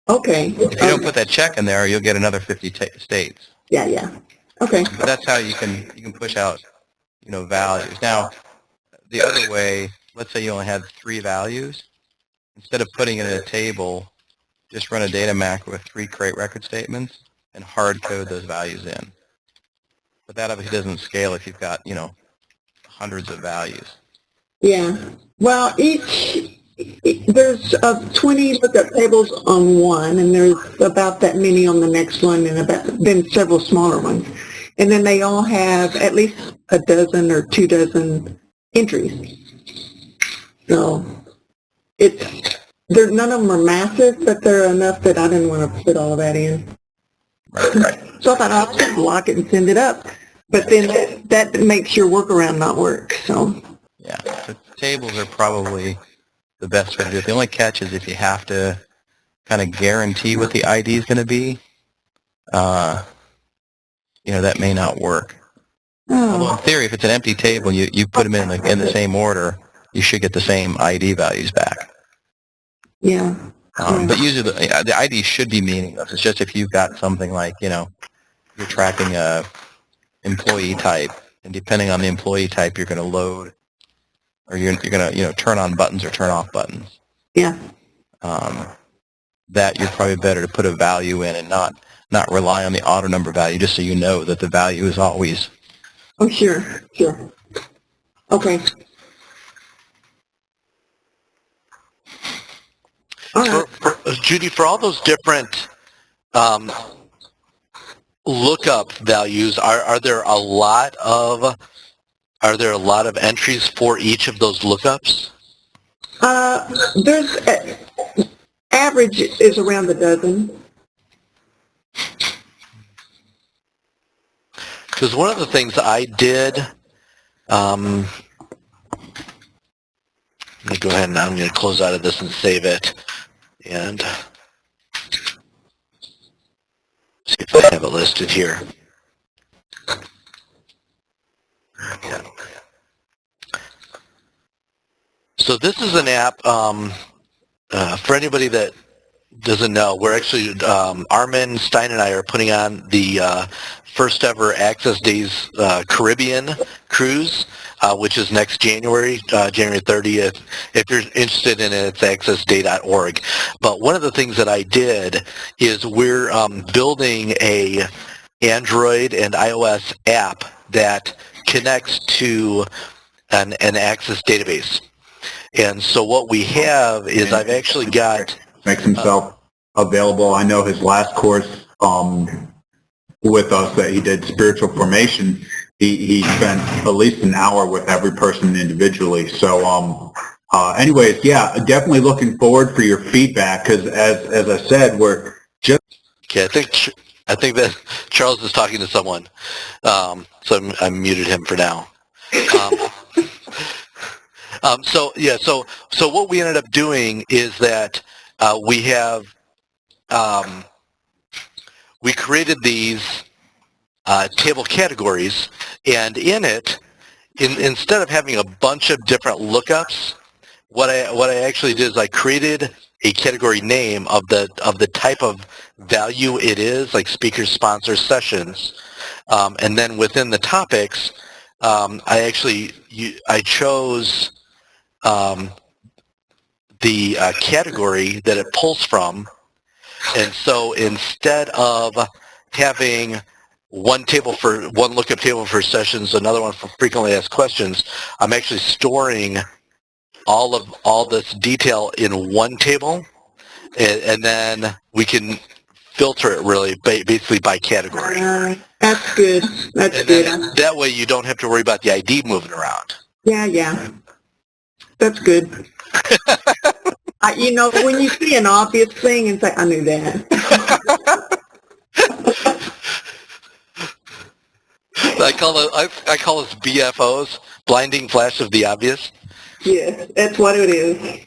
Okay.
If you don't put that check in there, you'll get another 50 states.
Yeah, yeah. Okay.
But that's how you can push out, values. Now, the other way, let's say you only had 3 values. Instead of putting it in a table, just run a data macro with 3 create record statements and hard code those values in. But that obviously doesn't scale if you've got, hundreds of values.
Yeah. Well, there's 20 lookup tables on one, and there's about that many on the next one, and then several smaller ones. And then they all have at least a dozen or 2 dozen entries. So none of them are massive, but they're enough that I didn't want to put all of that in.
Right.
So I thought I'll just lock it and send it up. But then that makes your workaround not work. So
Yeah, the tables are probably the best way to do it. The only catch is if you have to kind of guarantee what the ID is going to be, that may not work. Although in theory, if it's an empty table, you put them in the same order, you should get the same ID values back.
Yeah.
But usually the ID should be meaningless. It's just if you've got something like, you're tracking a employee type, and depending on the employee type, you're going to load, or you're going to, turn on buttons or turn off buttons.
Yeah.
That you're probably better to put a value in and not rely on the auto number value, just so you know that the value is always.
Oh, sure. Okay. All right.
Judy, for all those different lookup values, are there a lot of entries for each of those lookups?
There's average is around a dozen.
Because one of the things I did, I'm going to go ahead and I'm going to close out of this and save it. And see if I have it listed here. Yeah. So this is an app, for anybody that doesn't know, we're actually, Armin Stein and I are putting on the first ever Access Days Caribbean cruise, which is next January, January 30th. If you're interested in it, it's accessday.org. But one of the things that I did is we're building a Android and iOS app that connects to an Access database. And so what we have is I've actually got...
Makes himself available. I know his last course with us that he did spiritual formation, he spent at least an hour with every person individually. So anyways, yeah, definitely looking forward for your feedback because as I said, we're just...
Okay, I think I think that Charles is talking to someone, so I muted him for now. So what we ended up doing is that we have we created these table categories, and in it, instead of having a bunch of different lookups, what I actually did is I created a category name of the type of value it is, like speakers, sponsors, sessions, and then within the topics, I chose the category that it pulls from, and so instead of having one lookup table for sessions, another one for frequently asked questions, I'm actually storing all this detail in one table, and then we can filter it really basically by category.
That's good. That's
And
good.
then that way you don't have to worry about the ID moving around.
Yeah. That's good. When you see an obvious thing and say, I knew that.
I call us BFOs, blinding flash of the obvious.
Yes, that's what it is.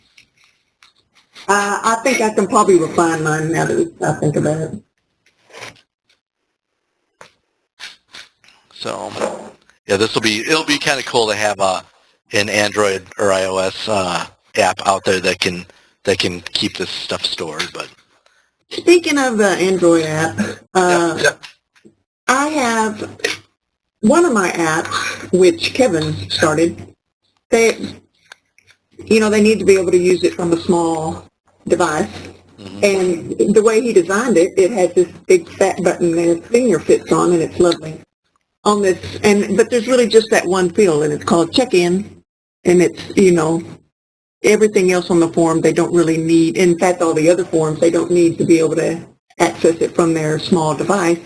I think I can probably refine mine now that I think about it.
So, yeah, it'll be kind of cool to have an Android or iOS app out there that can keep this stuff stored. But
speaking of the Android app, I have one of my apps, which Kevin started. They need to be able to use it from a small device. Mm-hmm. And the way he designed it, it has this big fat button that his finger fits on, and it's lovely. But there's really just that one field, and it's called check-in, and it's, everything else on the form they don't really need. In fact, all the other forms, they don't need to be able to access it from their small device.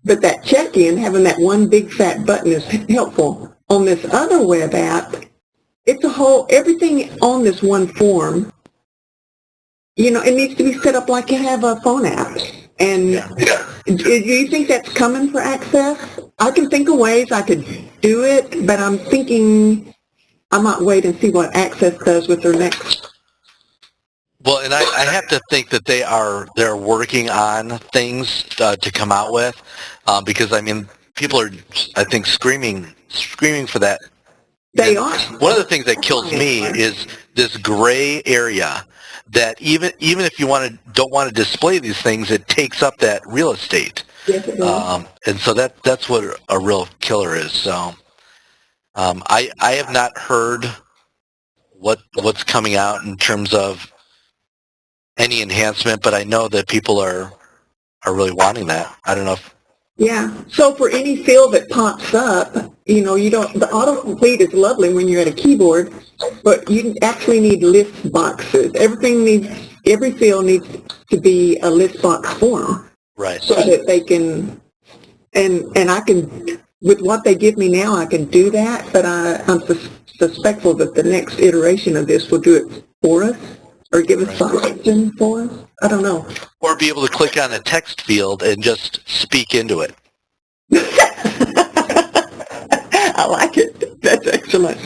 But that check-in, having that one big fat button is helpful. On this other web app, it's everything on this one form, it needs to be set up like you have a phone app. And do you think that's coming for Access? I can think of ways I could do it, but I'm thinking I might wait and see what Access does with their next.
Well, and I have to think that they're working on things to come out with, because people are, I think, screaming for that.
They are.
One of the things that kills me is this gray area that even if you don't want to display these things, it takes up that real estate.
Yes, it does.
And so that's what a real killer is. So I have not heard what's coming out in terms of any enhancement, but I know that people are really wanting that. I don't know if...
Yeah. So for any field that pops up, the autocomplete is lovely when you're at a keyboard, but you actually need list boxes. Every field needs to be a list box form.
Right.
So that they can, and I can, with what they give me now, I can do that, but I'm suspectful that the next iteration of this will do it for us. Or give us something for us? I don't know.
Or be able to click on a text field and just speak into it.
I like it. That's excellent.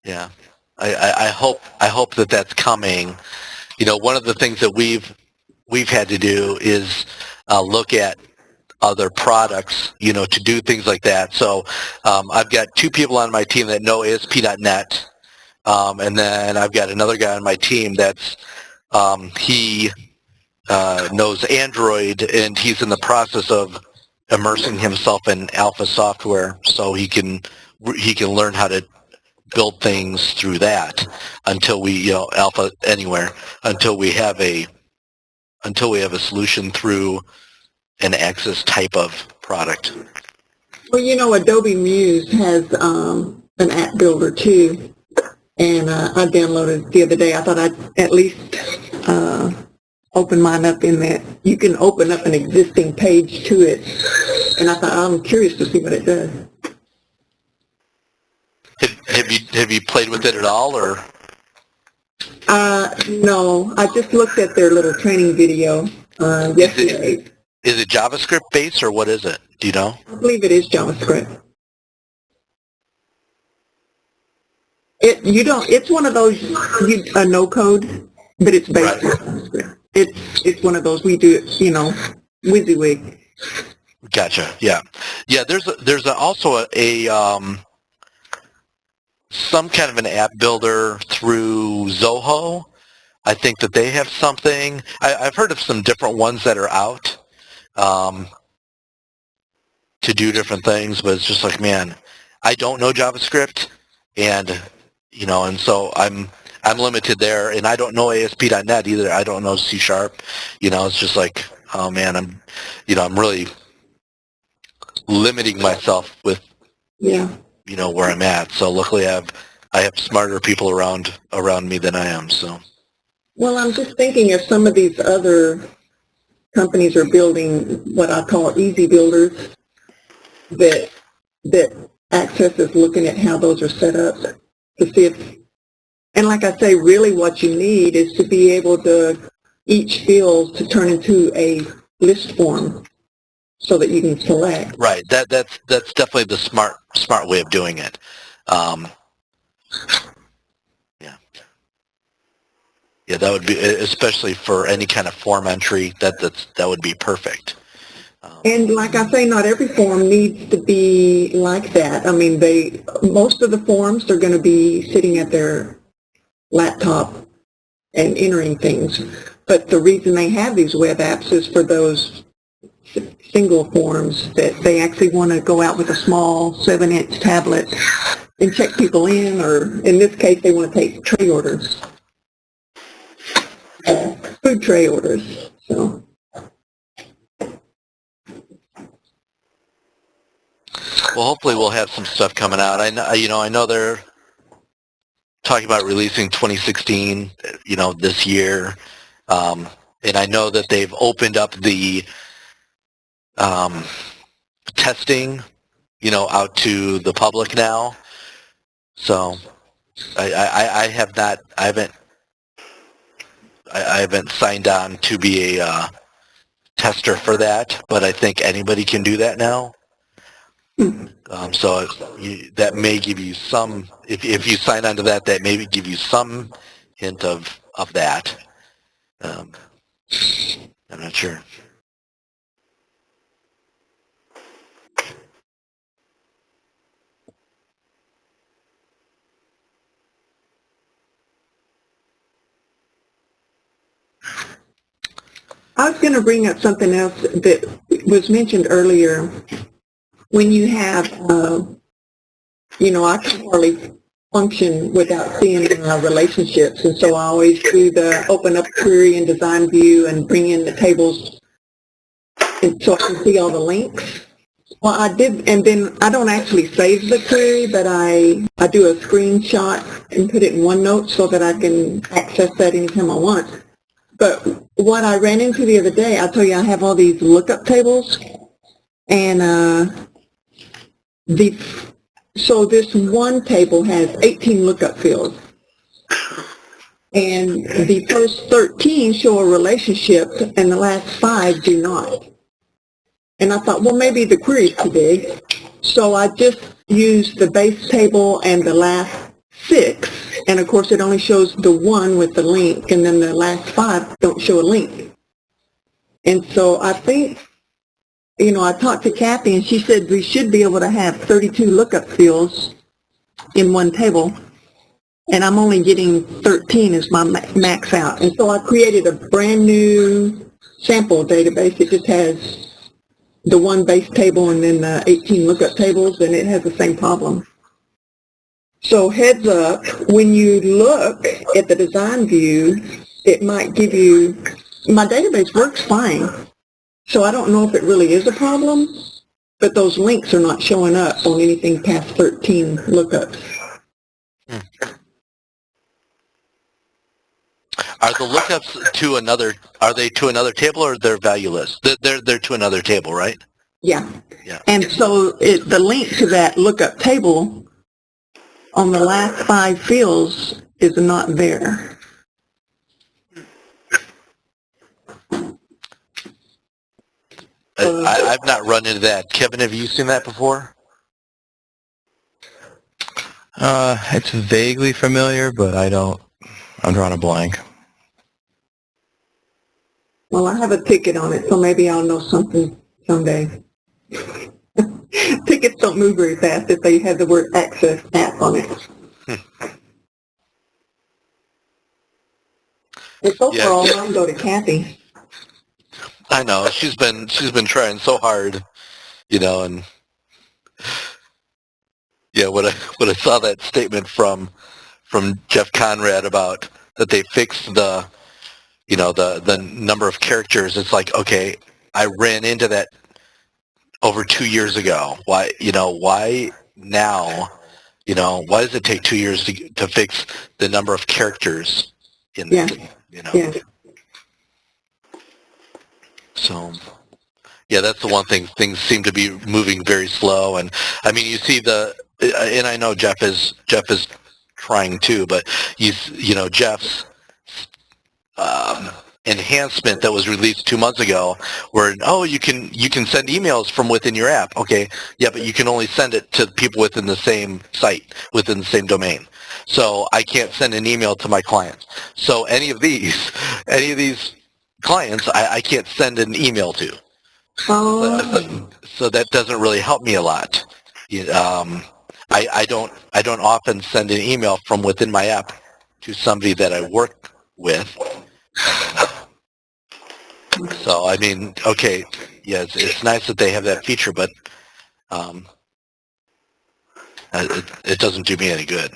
Yeah. I hope that that's coming. One of the things that we've had to do is look at other products, to do things like that. So I've got two people on my team that know ASP.NET, and then I've got another guy on my team that's he knows Android, and he's in the process of immersing himself in alpha software so he can learn how to build things through that until we alpha anywhere until we have a solution through an Access type of product.
Well, Adobe Muse has an app builder too, and I downloaded it the other day. I thought I'd at least open mine up in that. You can open up an existing page to it, and I thought I'm curious to see what it does.
Have you played with it at all, or?
No, I just looked at their little training video yesterday.
Is it JavaScript based or what is it? Do you know?
I believe it is JavaScript. It's one of those no code, but it's based on JavaScript. It's one of those we do it, WYSIWYG.
Gotcha. Yeah. Yeah. There's also some kind of an app builder through Zoho. I think that they have something. I've heard of some different ones that are out to do different things, but it's just like, man, I don't know JavaScript, and and so I'm limited there, and I don't know ASP.NET either. I don't know C#. It's just like, oh man, I'm really limiting myself with where I'm at. So luckily I have smarter people around me than I am. So.
Well, I'm just thinking if some of these other companies are building what I call easy builders, that Access is looking at how those are set up to see if, and like I say, really what you need is to be able to each field to turn into a list form so that you can select.
Right. That's definitely the smart way of doing it. Yeah, that would be, especially for any kind of form entry, that would be perfect.
And like I say, not every form needs to be like that. I mean, most of the forms are going to be sitting at their laptop and entering things. But the reason they have these web apps is for those single forms that they actually want to go out with a small 7-inch tablet and check people in, or in this case, they want to take tray orders. Food tray orders. So.
Well, hopefully we'll have some stuff coming out. I know they're talking about releasing 2016, this year, and I know that they've opened up the testing, out to the public now. So I haven't signed on to be a tester for that, but I think anybody can do that now. So that may give you some, if you sign on to that may give you some hint of that. I'm not sure.
I was going to bring up something else that was mentioned earlier. When you have, I can hardly function without seeing relationships, and so I always do the open up query in design view and bring in the tables and so I can see all the links. Well, I did, and then I don't actually save the query, but I do a screenshot and put it in OneNote so that I can access that anytime I want. But what I ran into the other day, I told you I have all these lookup tables, and so this one table has 18 lookup fields, and the first 13 show a relationship, and the last 5 do not. And I thought, well, maybe the query's too big, so I just used the base table and the last 6, and of course it only shows the one with the link, and then the last 5 don't show a link. And so I think, I talked to Kathy, and she said we should be able to have 32 lookup fields in one table, and I'm only getting 13 as my max out. And so I created a brand new sample database. It just has the one base table and then 18 lookup tables, and it has the same problem. So heads up, when you look at the design view, it might give you, my database works fine, so I don't know if it really is a problem, but those links are not showing up on anything past 13 lookups.
Are the lookups to another table, or they're valueless? They're to another table, right?
Yeah.
Yeah.
And so the link to that lookup table on the last 5 fields is not there.
I've not run into that. Kevin, have you seen that before?
It's vaguely familiar, but I'm drawing a blank.
Well, I have a ticket on it, so maybe I'll know something someday. Tickets don't move very fast if they have the word access app on it. And so far, all mine go to Kathy.
I know she's been trying so hard, and yeah, when I saw that statement from Jeff Conrad about that they fixed the number of characters, it's like, okay, I ran into that over 2 years ago. Why now? Why does it take 2 years to fix the number of characters in
Yeah. Yeah.
So, yeah, that's the one thing. Things seem to be moving very slow, and I mean, you see and I know Jeff is trying too, but Jeff's enhancement that was released 2 months ago, where you can send emails from within your app. Okay, yeah, but you can only send it to people within the same site, within the same domain. So I can't send an email to my clients. So any of these clients, I can't send an email to.
Oh.
So that doesn't really help me a lot. I don't often send an email from within my app to somebody that I work with. So I mean, okay, yeah, it's nice that they have that feature, but it doesn't do me any good.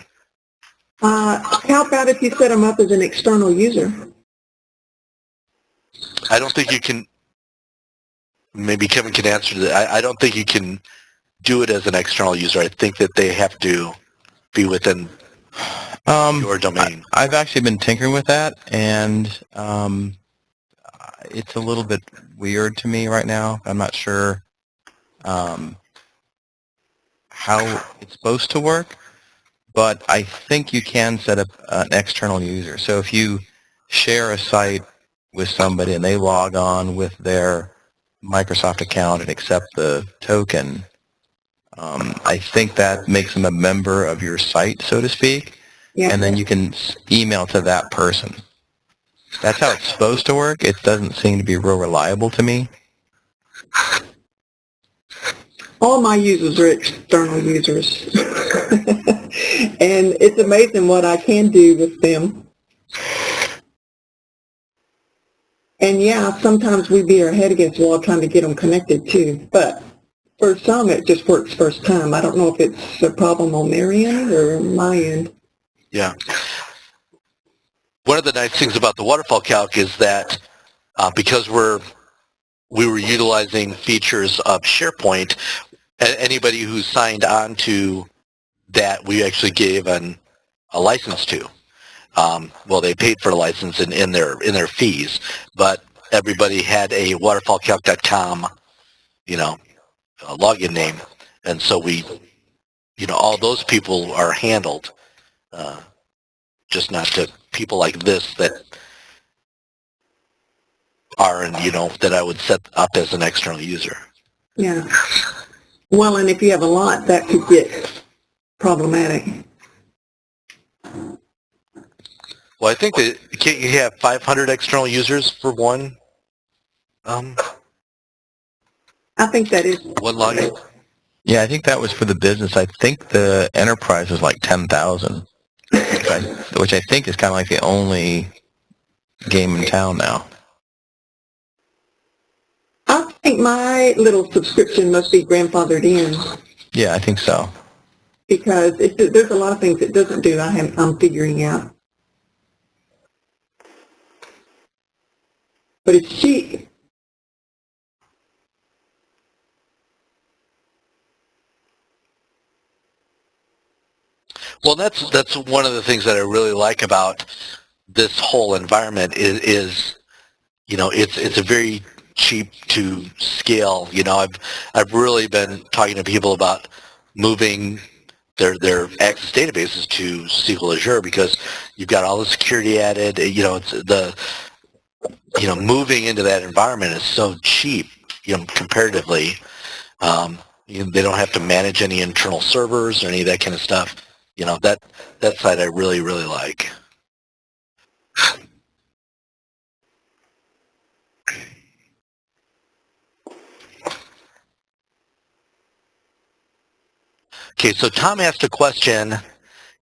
How about if you set them up as an external user?
I don't think you can. Maybe Kevin can answer that. I don't think you can do it as an external user. I think that they have to be within your domain.
I've actually been tinkering with that, and it's a little bit weird to me right now. I'm not sure how it's supposed to work, but I think you can set up an external user. So if you share a site with somebody and they log on with their Microsoft account and accept the token, I think that makes them a member of your site, so to speak, and then you can email to that person. That's how it's supposed to work. It doesn't seem to be real reliable to me.
All my users are external users. And it's amazing what I can do with them. And yeah, sometimes we beat our head against the wall trying to get them connected too. But for some, it just works first time. I don't know if it's a problem on their end or my end.
Yeah. One of the nice things about the waterfall calc is that because we were utilizing features of SharePoint, anybody who signed on to that we actually gave a license to. Well, they paid for the license in their fees, but everybody had a waterfallcalc.com, a login name, and so we, all those people are handled, just not to people like this that are, that I would set up as an external user.
Yeah. Well, and if you have a lot, that could get problematic.
Well, I think that can't you have 500 external users for one?
I think that is
one login.
Yeah, I think that was for the business. I think the enterprise was like 10,000, which I think is kind of like the only game in town now.
I think my little subscription must be grandfathered in.
Yeah, I think so.
Because there's a lot of things it doesn't do I'm figuring out. But it's cheap.
Well, that's one of the things that I really like about this whole environment is it's a very cheap to scale. I've really been talking to people about moving their Access databases to SQL Azure because you've got all the security added. It's moving into that environment is so cheap comparatively. They don't have to manage any internal servers or any of that kind of stuff. That side I really, really like. Okay, so Tom asked a question.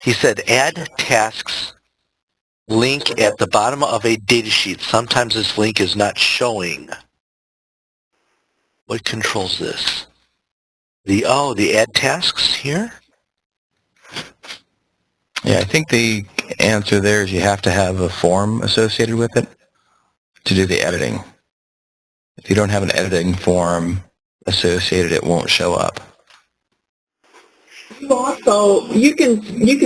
He said, add tasks link at the bottom of a datasheet. Sometimes this link is not showing. What controls this? The add tasks here?
Yeah, I think the answer there is you have to have a form associated with it to do the editing. If you don't have an editing form associated, it won't show up.
Also, you can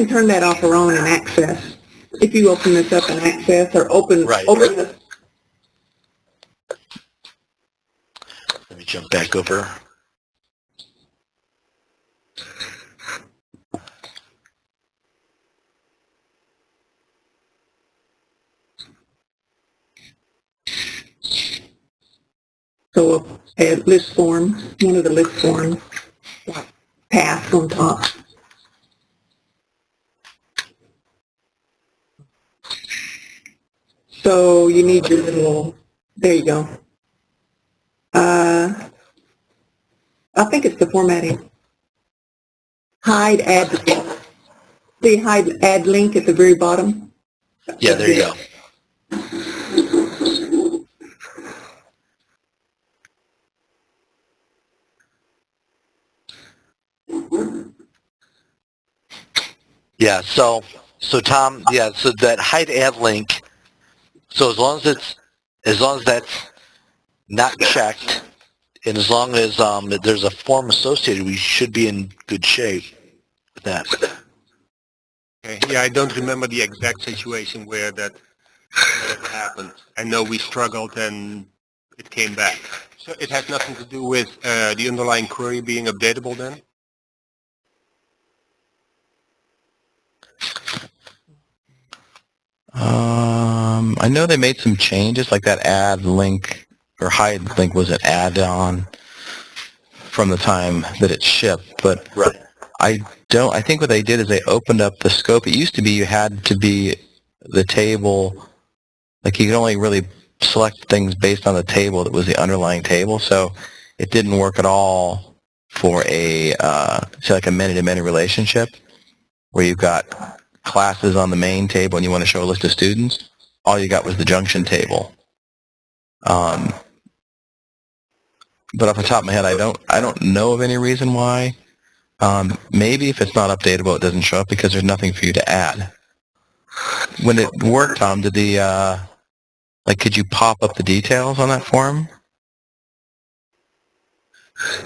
turn that off or on in Access. If you open this up in Access or open this.
Let me jump back over.
So a list form, one of the list forms, path on top. So you need your little, there you go. I think it's the formatting. Hide, add link. See, hide, add link at the very bottom?
Yeah, there you go. Yeah, so Tom, so that hide add link, so as long as that's not checked, and as long as there's a form associated, we should be in good shape with that.
Okay. Yeah, I don't remember the exact situation where that happened. I know we struggled and it came back. So it has nothing to do with the underlying query being updatable then?
I know they made some changes, like that add link or hide link was an add-on from the time that it shipped, but
Right.
I think what they did is they opened up the scope. It used to be you had to be the table, like you could only really select things based on the table that was the underlying table, so it didn't work at all for say like a many-to-many relationship where you've got classes on the main table and you want to show a list of students. All you got was the junction table. But off the top of my head, I don't know of any reason why. Maybe if it's not updatable, it doesn't show up because there's nothing for you to add. When it worked, Tom, did could you pop up the details on that form?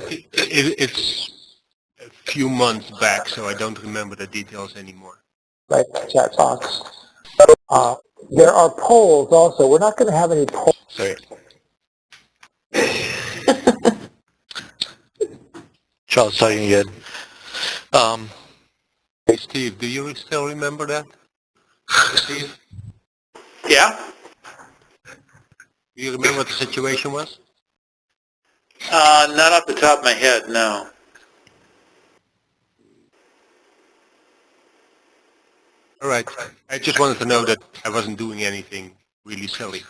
It's a few months back, so I don't remember the details anymore.
Right, chat box. There are polls also. We're not going to have any polls.
Sorry. Charles talking again.
Hey, Steve, do you still remember that? Steve?
Yeah?
Do you remember what the situation was?
Not off the top of my head, no.
All right. I just wanted to know that I wasn't doing anything really silly.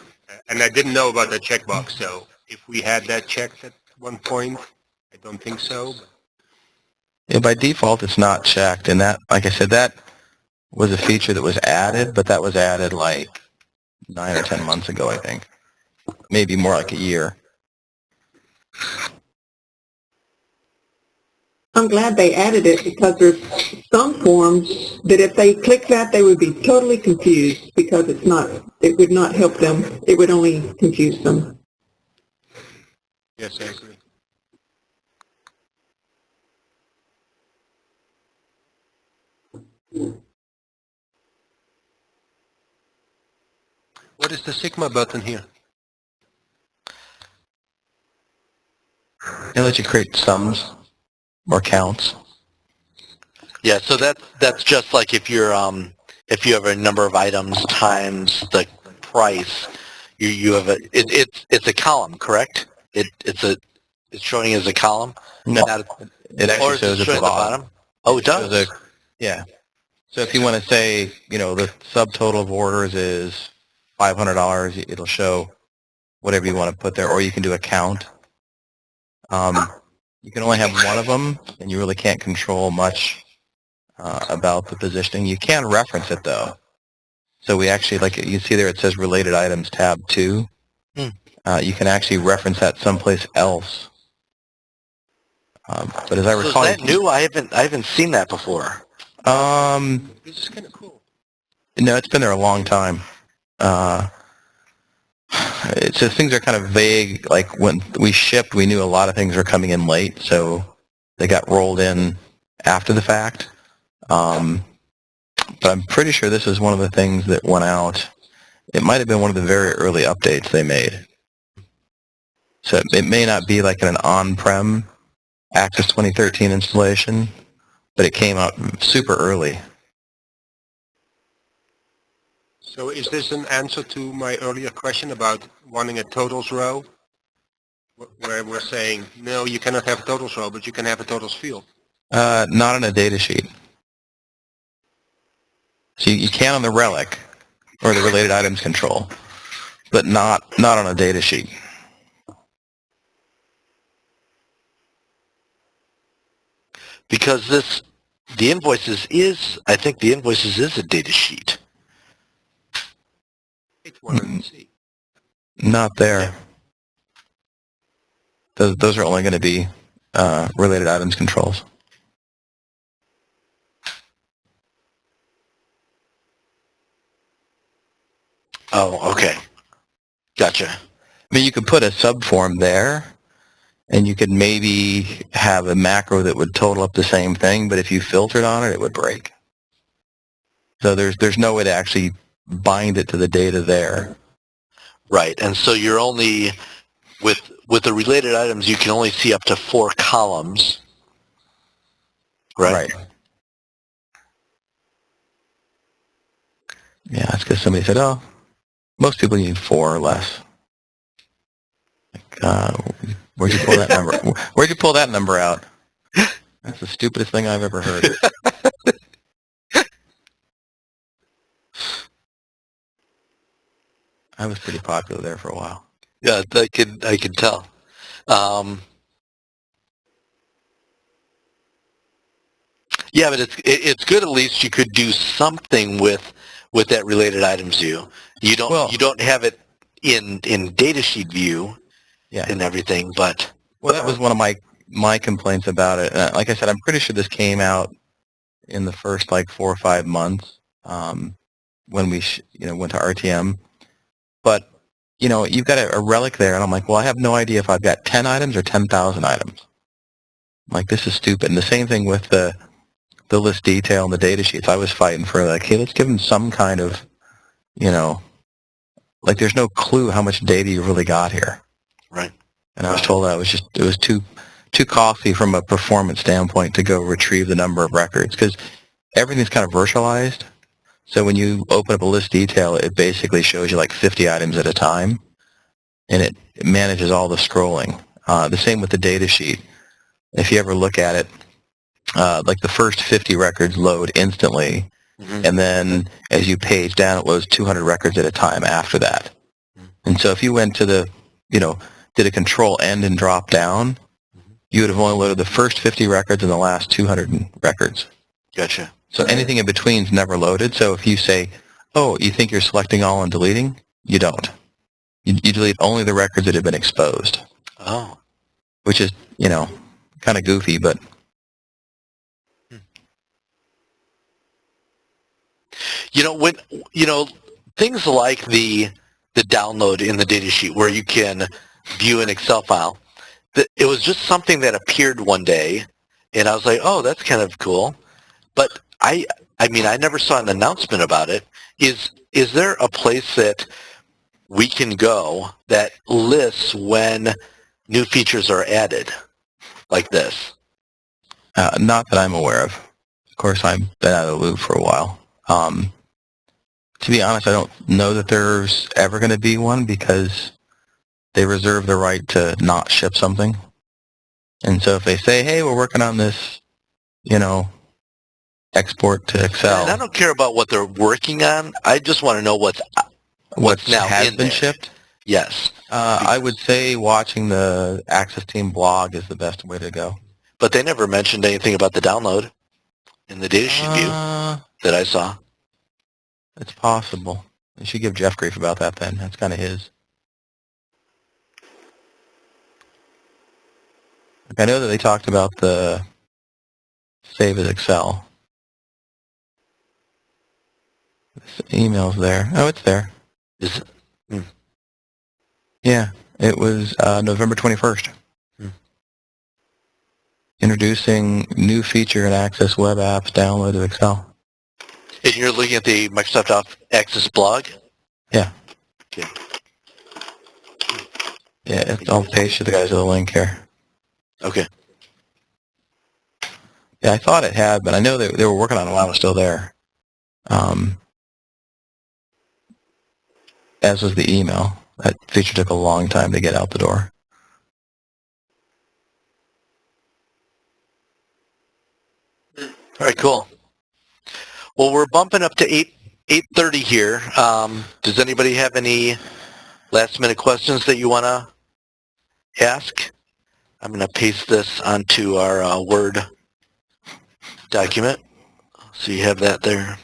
And I didn't know about that checkbox, so if we had that checked at one point, I don't think so.
Yeah, by default, it's not checked, and that, like I said, that was a feature that was added, but that was added like 9 or 10 months ago, I think. Maybe more like a year.
I'm glad they added it because there's some forms that if they click that, they would be totally confused because it would not help them. It would only confuse them.
Yes, I agree. What is the Sigma button here?
They let you create sums or counts.
Yeah, so that's just like if you have a number of items times the price, you have it's a column, correct? it's showing as a column?
No,
Not
it actually
or is
shows
it
at the
showing
bottom.
Oh, it
shows
does?
Yeah. So if you want to say, the subtotal of orders is $500, it'll show whatever you want to put there, or you can do a count. You can only have one of them, and you really can't control much about the positioning. You can reference it, though. So we actually, like you see there, it says Related Items, tab 2. You can actually reference that someplace else. But as I recall,
is that new? I haven't seen that before.
This is kind of cool.
No, it's been there a long time. It's just things are kind of vague. Like when we shipped, we knew a lot of things were coming in late, so they got rolled in after the fact. But I'm pretty sure this is one of the things that went out. It might have been one of the very early updates they made. So it may not be like an on-prem Access 2013 installation, but it came out super early.
So is this an answer to my earlier question about wanting a totals row? Where we're saying, no, you cannot have a totals row, but you can have a totals field.
Not on a data sheet. So you can on the relic or the related items control, but not on a data sheet.
Because the invoices is a data sheet.
Not there. Yeah. Those are only going to be related items controls.
Oh, okay. Gotcha.
I mean, you could put a subform there, and you could maybe have a macro that would total up the same thing, but if you filtered on it, it would break. So there's no way to actually bind it to the data there.
Right, and so you're only, with the related items, you can only see up to 4 columns. Right?
Yeah, that's because somebody said, oh, most people need 4 or less. Where'd you pull that number? Where'd you pull that number out? That's the stupidest thing I've ever heard. I was pretty popular there for a while.
Yeah, I can tell. Yeah, but it's good. At least you could do something with that related items view. You don't have it in datasheet view.
Yeah.
And everything, but
that was one of my complaints about it. Like I said, I'm pretty sure this came out in the first 4 or 5 months when we went to RTM. But you've got a relic there, and I'm like, well, I have no idea if I've got 10 items or 10,000 items. I'm like, this is stupid. And the same thing with the list detail and the data sheets. I was fighting for hey, let's give them some kind of there's no clue how much data you really got here.
Right.
And I was told that it was too costly from a performance standpoint to go retrieve the number of records because everything's kind of virtualized. So when you open up a list detail, it basically shows you 50 items at a time, and it manages all the scrolling. The same with the data sheet. If you ever look at it, the first 50 records load instantly, and then as you page down, it loads 200 records at a time after that. And so if you went to the did a control end and drop down, you would have only loaded the first 50 records and the last 200 records.
Gotcha.
So anything in between is never loaded. So if you say, oh, you think you're selecting all and deleting, you don't. You delete only the records that have been exposed.
Oh.
Which is, kind of goofy, but...
Things like the download in the datasheet where you can view an Excel file, it was just something that appeared one day, and I was like, oh, that's kind of cool. But I never saw an announcement about it. Is there a place that we can go that lists when new features are added like this?
Not that I'm aware of. Of course, I've been out of the loop for a while. To be honest, I don't know that there's ever going to be one because they reserve the right to not ship something. And so if they say, hey, we're working on this, export to Excel.
And I don't care about what they're working on. I just want to know what's now
has
in
been
there.
shipped.
Yes.
I would say watching the Access Team blog is the best way to go.
But they never mentioned anything about the download in the datasheet view that I saw.
It's possible. You should give Jeff grief about that then. That's kind of his. I know that they talked about the save as Excel. This email's there. Oh, it's there.
Is it?
Yeah, it was November 21st. Introducing new feature in Access Web Apps download of Excel.
And you're looking at the Microsoft Access blog?
Yeah.
Okay.
Yeah, I'll paste you the guys with a link here.
Okay.
Yeah, I thought it had, but I know they were working on it while I was still there. As was the email. That feature took a long time to get out the door.
All right, cool. Well, we're bumping up to 8:30 here. Does anybody have any last-minute questions that you want to ask? I'm going to paste this onto our Word document, so you have that there.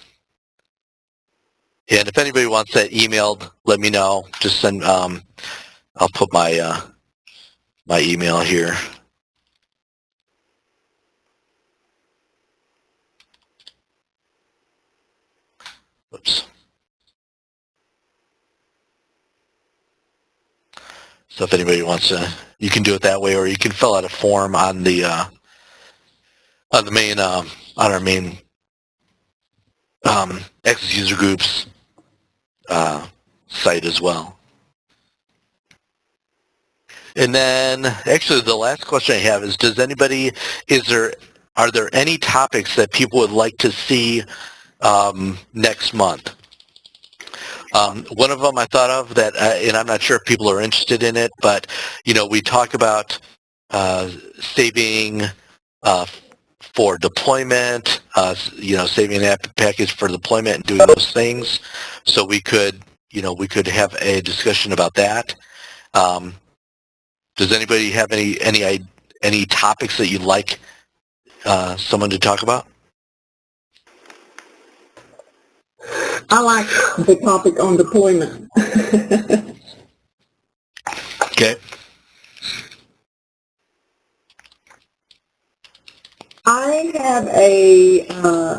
And if anybody wants that emailed, let me know. Just send. I'll put my my email here. Whoops. So if anybody wants to, you can do it that way, or you can fill out a form on the main on our main Access User Groups site as well. And then, actually, the last question I have is: are there any topics that people would like to see next month? One of them I thought of that, and I'm not sure if people are interested in it, but we talk about saving for deployment, saving an app package for deployment and doing those things. So we could have a discussion about that. Does anybody have any topics that you'd like someone to talk about?
I like the topic on deployment.
Okay.
I have a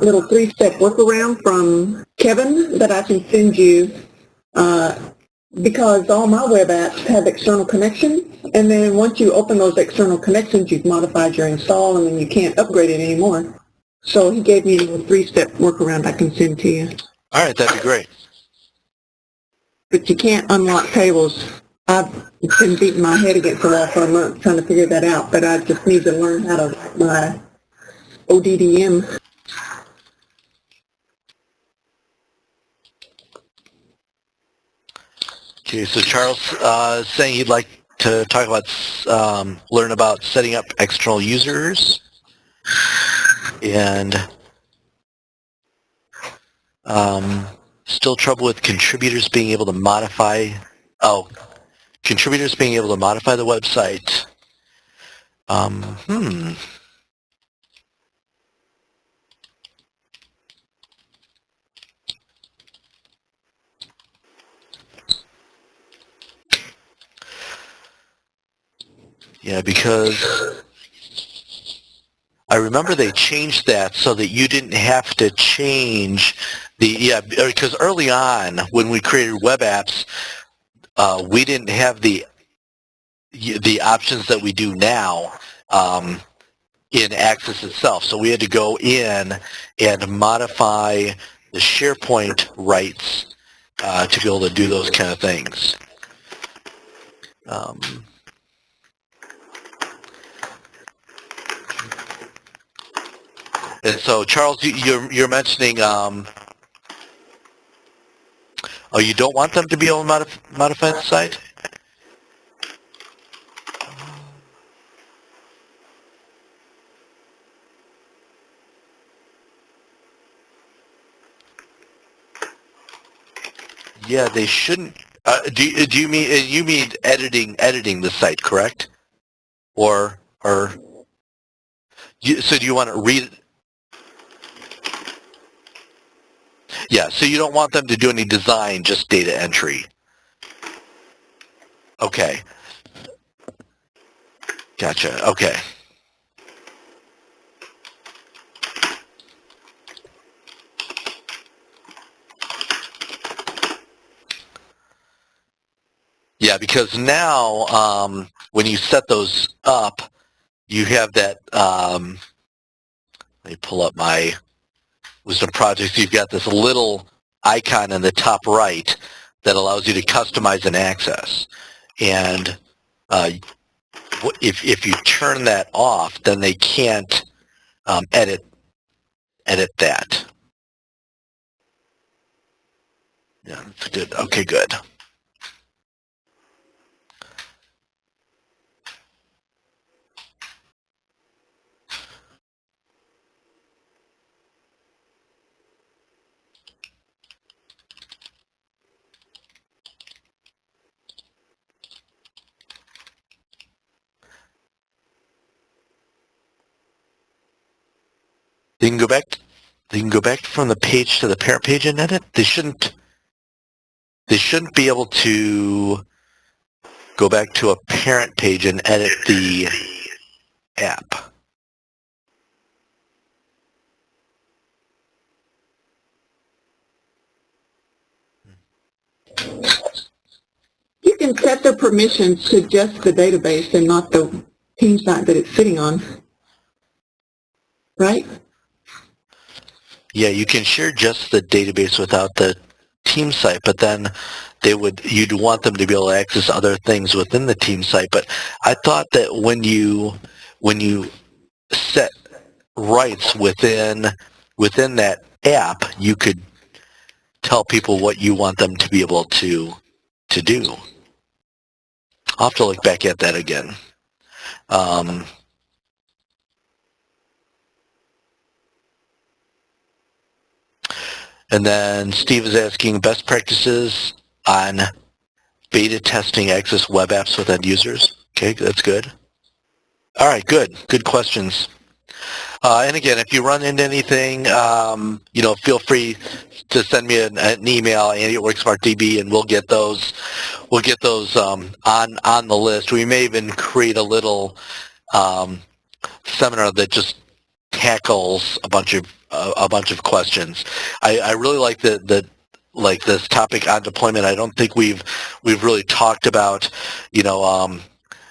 little 3-step workaround from Kevin that I can send you because all my web apps have external connections, and then once you open those external connections, you've modified your install, and then you can't upgrade it anymore. So he gave me a little 3-step workaround I can send to you.
All right, that'd be great.
But you can't unlock tables. I've been beating my head against the wall for a month trying to figure that out, but I just need to learn how to write my ODDM.
Okay, so Charles is saying he'd like to talk about, learn about setting up external users, and still trouble with contributors being able to modify. Contributors being able to modify the website. Yeah, because I remember they changed that so that you didn't have to change because early on when we created web apps, we didn't have the options that we do now in Access itself. So we had to go in and modify the SharePoint rights to be able to do those kind of things. And so, Charles, you're mentioning, you don't want them to be able to modify the site? Yeah, they shouldn't. Do you mean editing the site, correct? Or so do you want to read? Yeah, so you don't want them to do any design, just data entry. Okay. Gotcha. Okay. Yeah, because now when you set those up, you have that. Let me pull up my Wisdom projects. You've got this little icon in the top right that allows you to customize and access. And if you turn that off, then they can't edit that. Yeah, that's good. Okay, good. They can go back. They can go back from the page to the parent page and edit. They shouldn't be able to go back to a parent page and edit the app.
You can set the permissions to just the database and not the team site that it's sitting on, right?
Yeah, you can share just the database without the team site, but then you'd want them to be able to access other things within the team site. But I thought that when you set rights within that app, you could tell people what you want them to be able to do. I'll have to look back at that again. And then Steve is asking best practices on beta testing Access web apps with end users. Okay, that's good. All right, good. Good questions. And again, if you run into anything, feel free to send me an email, Andy at WorkSmartDB, and we'll get those on the list. We may even create a little seminar that just tackles a bunch of questions. I really like this topic on deployment. I don't think we've really talked about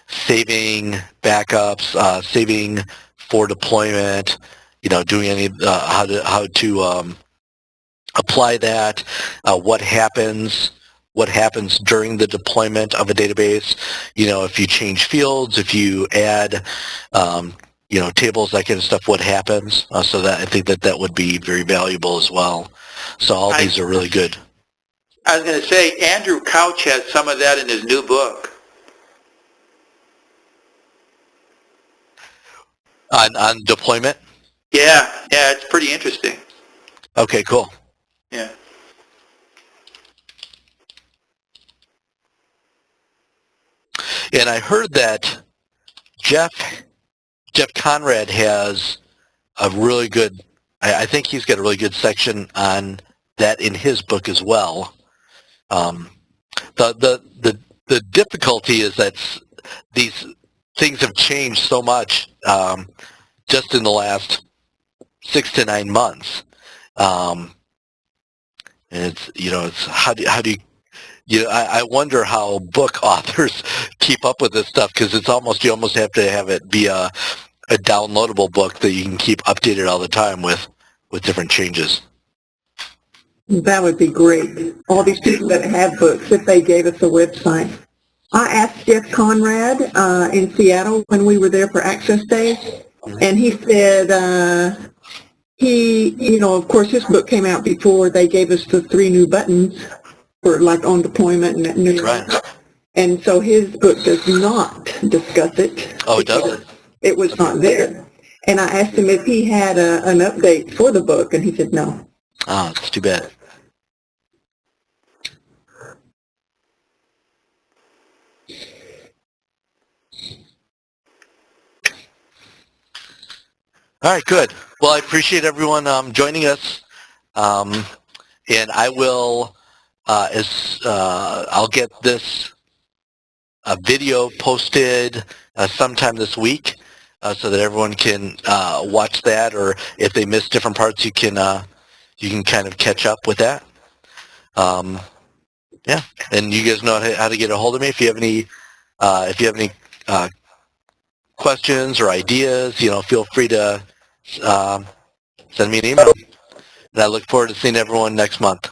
saving backups, saving for deployment, doing any how to apply that, what happens during the deployment of a database, if you change fields, if you add tables, that kind of stuff, what happens. So that I think that would be very valuable as well. So all these are really good.
I was going to say, Andrew Couch has some of that in his new book.
On deployment?
Yeah, it's pretty interesting.
Okay, cool.
Yeah.
And I heard that Jeff Conrad has a really good, I think he's got a really good section on that in his book as well. The difficulty is that these things have changed so much just in the last 6 to 9 months. And it's how do you I wonder how book authors keep up with this stuff, because you almost have to have it be a downloadable book that you can keep updated all the time with different changes.
That would be great. All these people that have books, if they gave us a website. I asked Jeff Conrad in Seattle when we were there for Access Days, and he said of course his book came out before they gave us the 3 new buttons for like on deployment and new.
Right.
And so his book does not discuss it.
Oh, it doesn't?
It was not there. And I asked him if he had an update for the book, and he said no.
Oh, it's too bad. All right, good. Well, I appreciate everyone joining us, and I will I'll get this video posted sometime this week, so that everyone can watch that, or if they miss different parts, you can kind of catch up with that. Yeah, and you guys know how to get a hold of me if you have any questions or ideas. Feel free to send me an email. And I look forward to seeing everyone next month.